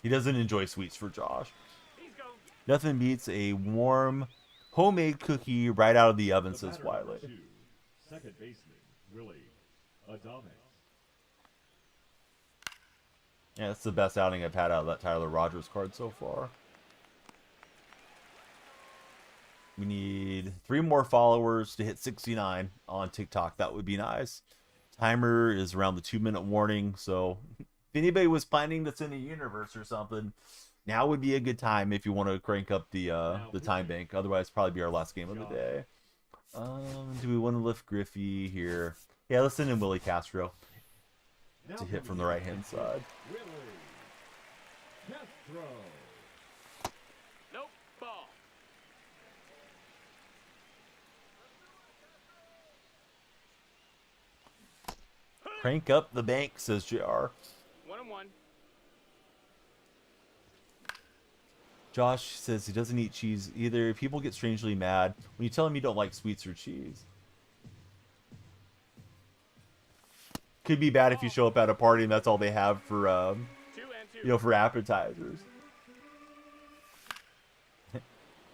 [SPEAKER 1] He doesn't enjoy sweets for Josh.
[SPEAKER 3] He's going.
[SPEAKER 1] Nothing beats a warm homemade cookie right out of the oven, says Wiley.
[SPEAKER 2] Second baseman, Willie Adames.
[SPEAKER 1] Yeah, that's the best outing I've had out of that Tyler Rogers card so far. We need 3 more followers to hit 69 on TikTok. That would be nice. Timer is around the 2-minute warning, so if anybody was planning to send a universe or something, now would be a good time if you want to crank up the time bank. Otherwise, probably be our last game of the day. Do we want to lift Griffey here? Yeah, let's send in Willie Castro to hit from the right-hand side.
[SPEAKER 2] Willie Castro.
[SPEAKER 3] Nope. Ball.
[SPEAKER 1] Crank up the bank, says JR.
[SPEAKER 3] 1-1.
[SPEAKER 1] Josh says he doesn't eat cheese either. People get strangely mad when you tell them you don't like sweets or cheese. Could be bad if you show up at a party and that's all they have for,
[SPEAKER 3] 2 and 2.
[SPEAKER 1] you know, for appetizers.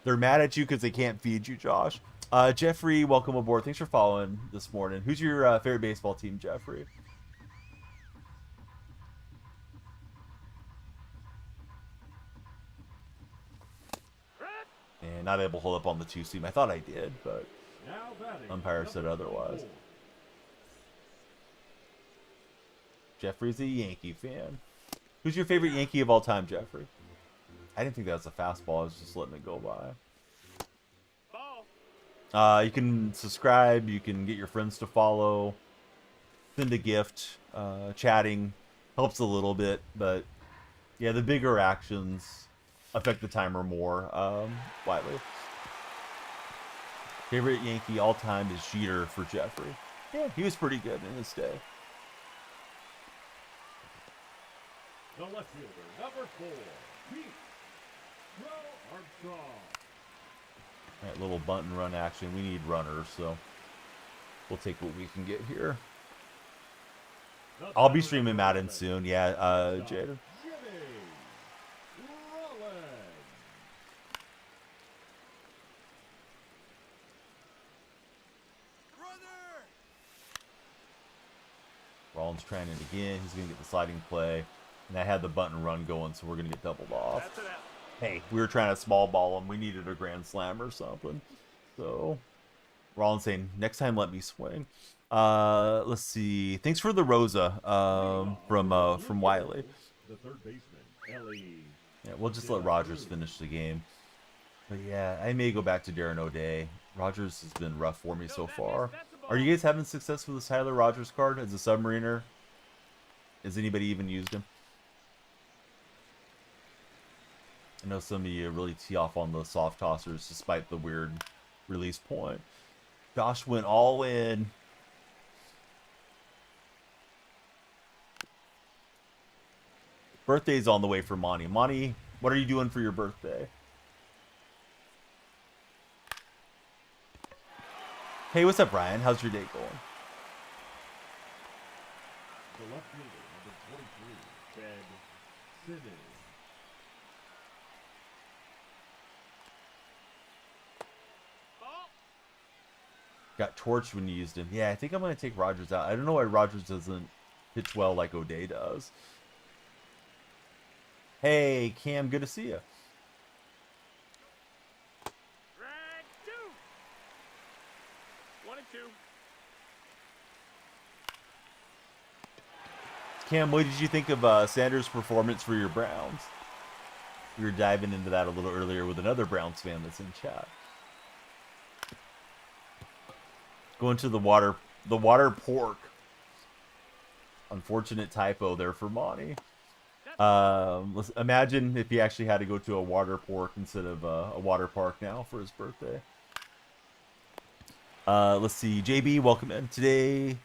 [SPEAKER 1] They're mad at you because they can't feed you, Josh. Jeffrey, welcome aboard. Thanks for following this morning. Who's your favorite baseball team, Jeffrey? And not able to hold up on the 2-seam. I thought I did, but
[SPEAKER 2] Now batting,
[SPEAKER 1] umpire said
[SPEAKER 2] number
[SPEAKER 1] otherwise.
[SPEAKER 2] 24.
[SPEAKER 1] Jeffrey's a Yankee fan. Who's your favorite Yankee of all time, Jeffrey? I didn't think that was a fastball. I was just letting it go by.
[SPEAKER 3] Ball.
[SPEAKER 1] You can subscribe. You can get your friends to follow. Send a gift. Chatting helps a little bit, but yeah, the bigger actions affect the timer more. Wiley. Favorite Yankee all time is Jeter for Jeffrey. Yeah, he was pretty good in his day.
[SPEAKER 2] The left fielder, number 4, Pete Armstrong.
[SPEAKER 1] That little bunt and run action. We need runners, so we'll take what we can get here. I'll be streaming Madden soon. Yeah, Jaden.
[SPEAKER 2] Jimmy Rollins.
[SPEAKER 1] Rollins trying it again. He's going to get the sliding play. And I had the bunt and run going, so we're going to get doubled off.
[SPEAKER 3] That's it out.
[SPEAKER 1] Hey, we were trying to small ball him. We needed a grand slam or something. So Rollins saying, next time let me swing. Let's see. Thanks for the Rosa from Wiley.
[SPEAKER 2] The third baseman, Ellie.
[SPEAKER 1] Yeah, we'll just let Rogers finish the game. But yeah, I may go back to Darren O'Day. Rogers has been rough for me so far. Are you guys having success with this Tyler Rogers card as a submariner? Has anybody even used him? I know some of you really tee off on the soft tossers despite the weird release point. Josh went all in. Birthday's on the way for Monty. Monty, what are you doing for your birthday? Hey, what's up, Brian? How's your day going?
[SPEAKER 2] The left fielder, number 23, Ben Simmons.
[SPEAKER 3] Ball.
[SPEAKER 1] Got torched when you used him. Yeah, I think I'm going to take Rogers out. I don't know why Rogers doesn't pitch well like O'Day does. Hey, Cam, good to see you.
[SPEAKER 3] Drag 2. 1 and 2.
[SPEAKER 1] Cam, what did you think of Sanders' performance for your Browns? We were diving into that a little earlier with another Browns fan that's in chat. Going to the water pork. Unfortunate typo there for Monty. Let's imagine if he actually had to go to a water pork instead of a water park now for his birthday. Let's see. JB, welcome in today.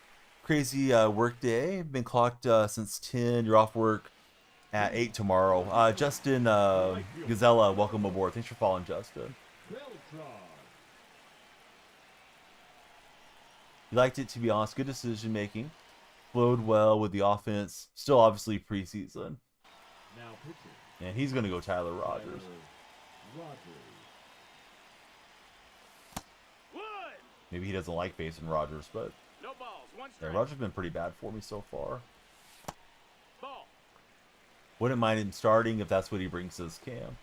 [SPEAKER 1] Crazy work day. Been clocked since 10. You're off work at 8 tomorrow. Justin Gazella, welcome aboard. Thanks for following, Justin.
[SPEAKER 2] Beltran.
[SPEAKER 1] You liked it, to be honest. Good decision making. Flowed well with the offense. Still, obviously, preseason.
[SPEAKER 2] Now pitching.
[SPEAKER 1] And he's going to go Tyler Rogers.
[SPEAKER 2] Rogers.
[SPEAKER 3] Wood.
[SPEAKER 1] Maybe he doesn't like facing Rogers, but
[SPEAKER 3] No balls. 1
[SPEAKER 1] yeah,
[SPEAKER 3] strike.
[SPEAKER 1] Rogers has been pretty bad for me so far.
[SPEAKER 3] Ball.
[SPEAKER 1] Wouldn't mind him starting if that's what he brings to his camp.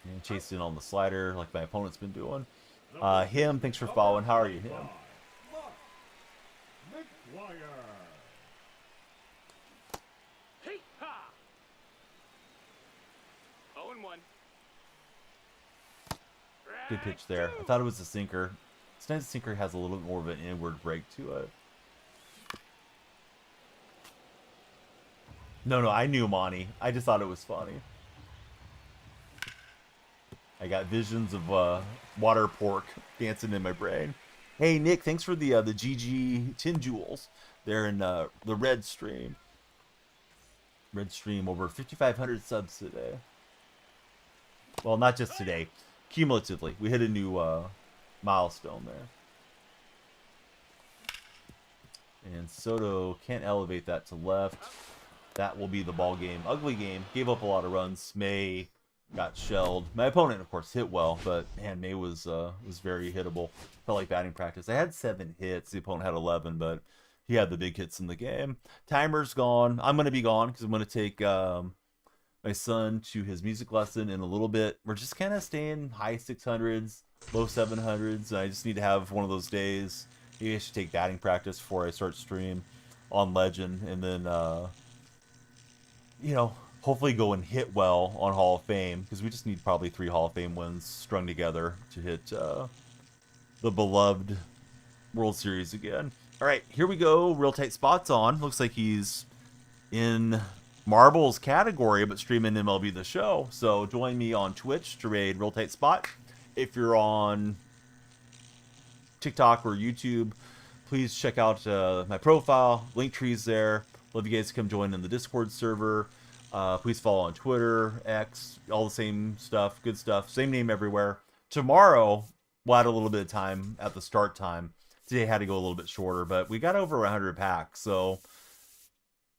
[SPEAKER 1] And chasing on the slider like my opponent's been doing. Him, thanks for following. How are you, him?
[SPEAKER 3] Hey, ha! 0-1.
[SPEAKER 1] Good pitch there. I thought it was a sinker. It's nice the sinker has a little bit more of an inward break to it. No, I knew Monty. I just thought it was funny. I got visions of water pork dancing in my brain. Hey Nick, thanks for the GG 10 jewels. They're in the red stream. Red stream over 5,500 subs today. Well, not just today. Cumulatively, we hit a new milestone there. And Soto can't elevate that to left. That will be the ball game. Ugly game. Gave up a lot of runs. May got shelled. My opponent, of course, hit well, but man, May was very hittable. Felt like batting practice. I had 7 hits. The opponent had 11, but he had the big hits in the game. Timer's gone. I'm going to be gone because I'm going to take my son to his music lesson in a little bit. We're just kind of staying high 600s, low 700s. I just need to have one of those days. Maybe I should take batting practice before I start stream on Legend, and then you know, hopefully go and hit well on Hall of Fame, because we just need probably 3 Hall of Fame wins strung together to hit the beloved World Series again. All right, here we go. Real tight spots on. Looks like he's in Marbles category, but streaming MLB The Show. So join me on Twitch to raid Real Tight Spot. If you're on TikTok or YouTube, please check out my profile. Linktree's there. Love you guys to come join in the Discord server. Please follow on Twitter, X, all the same stuff, good stuff. Same name everywhere. Tomorrow, we'll add a little bit of time at the start time. Today had to go a little bit shorter, but we got over 100 packs. So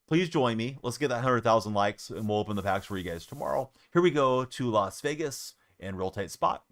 [SPEAKER 1] please join me. Let's get that 100,000 likes, and we'll open the packs for you guys tomorrow. Here we go to Las Vegas and Real Tight Spot.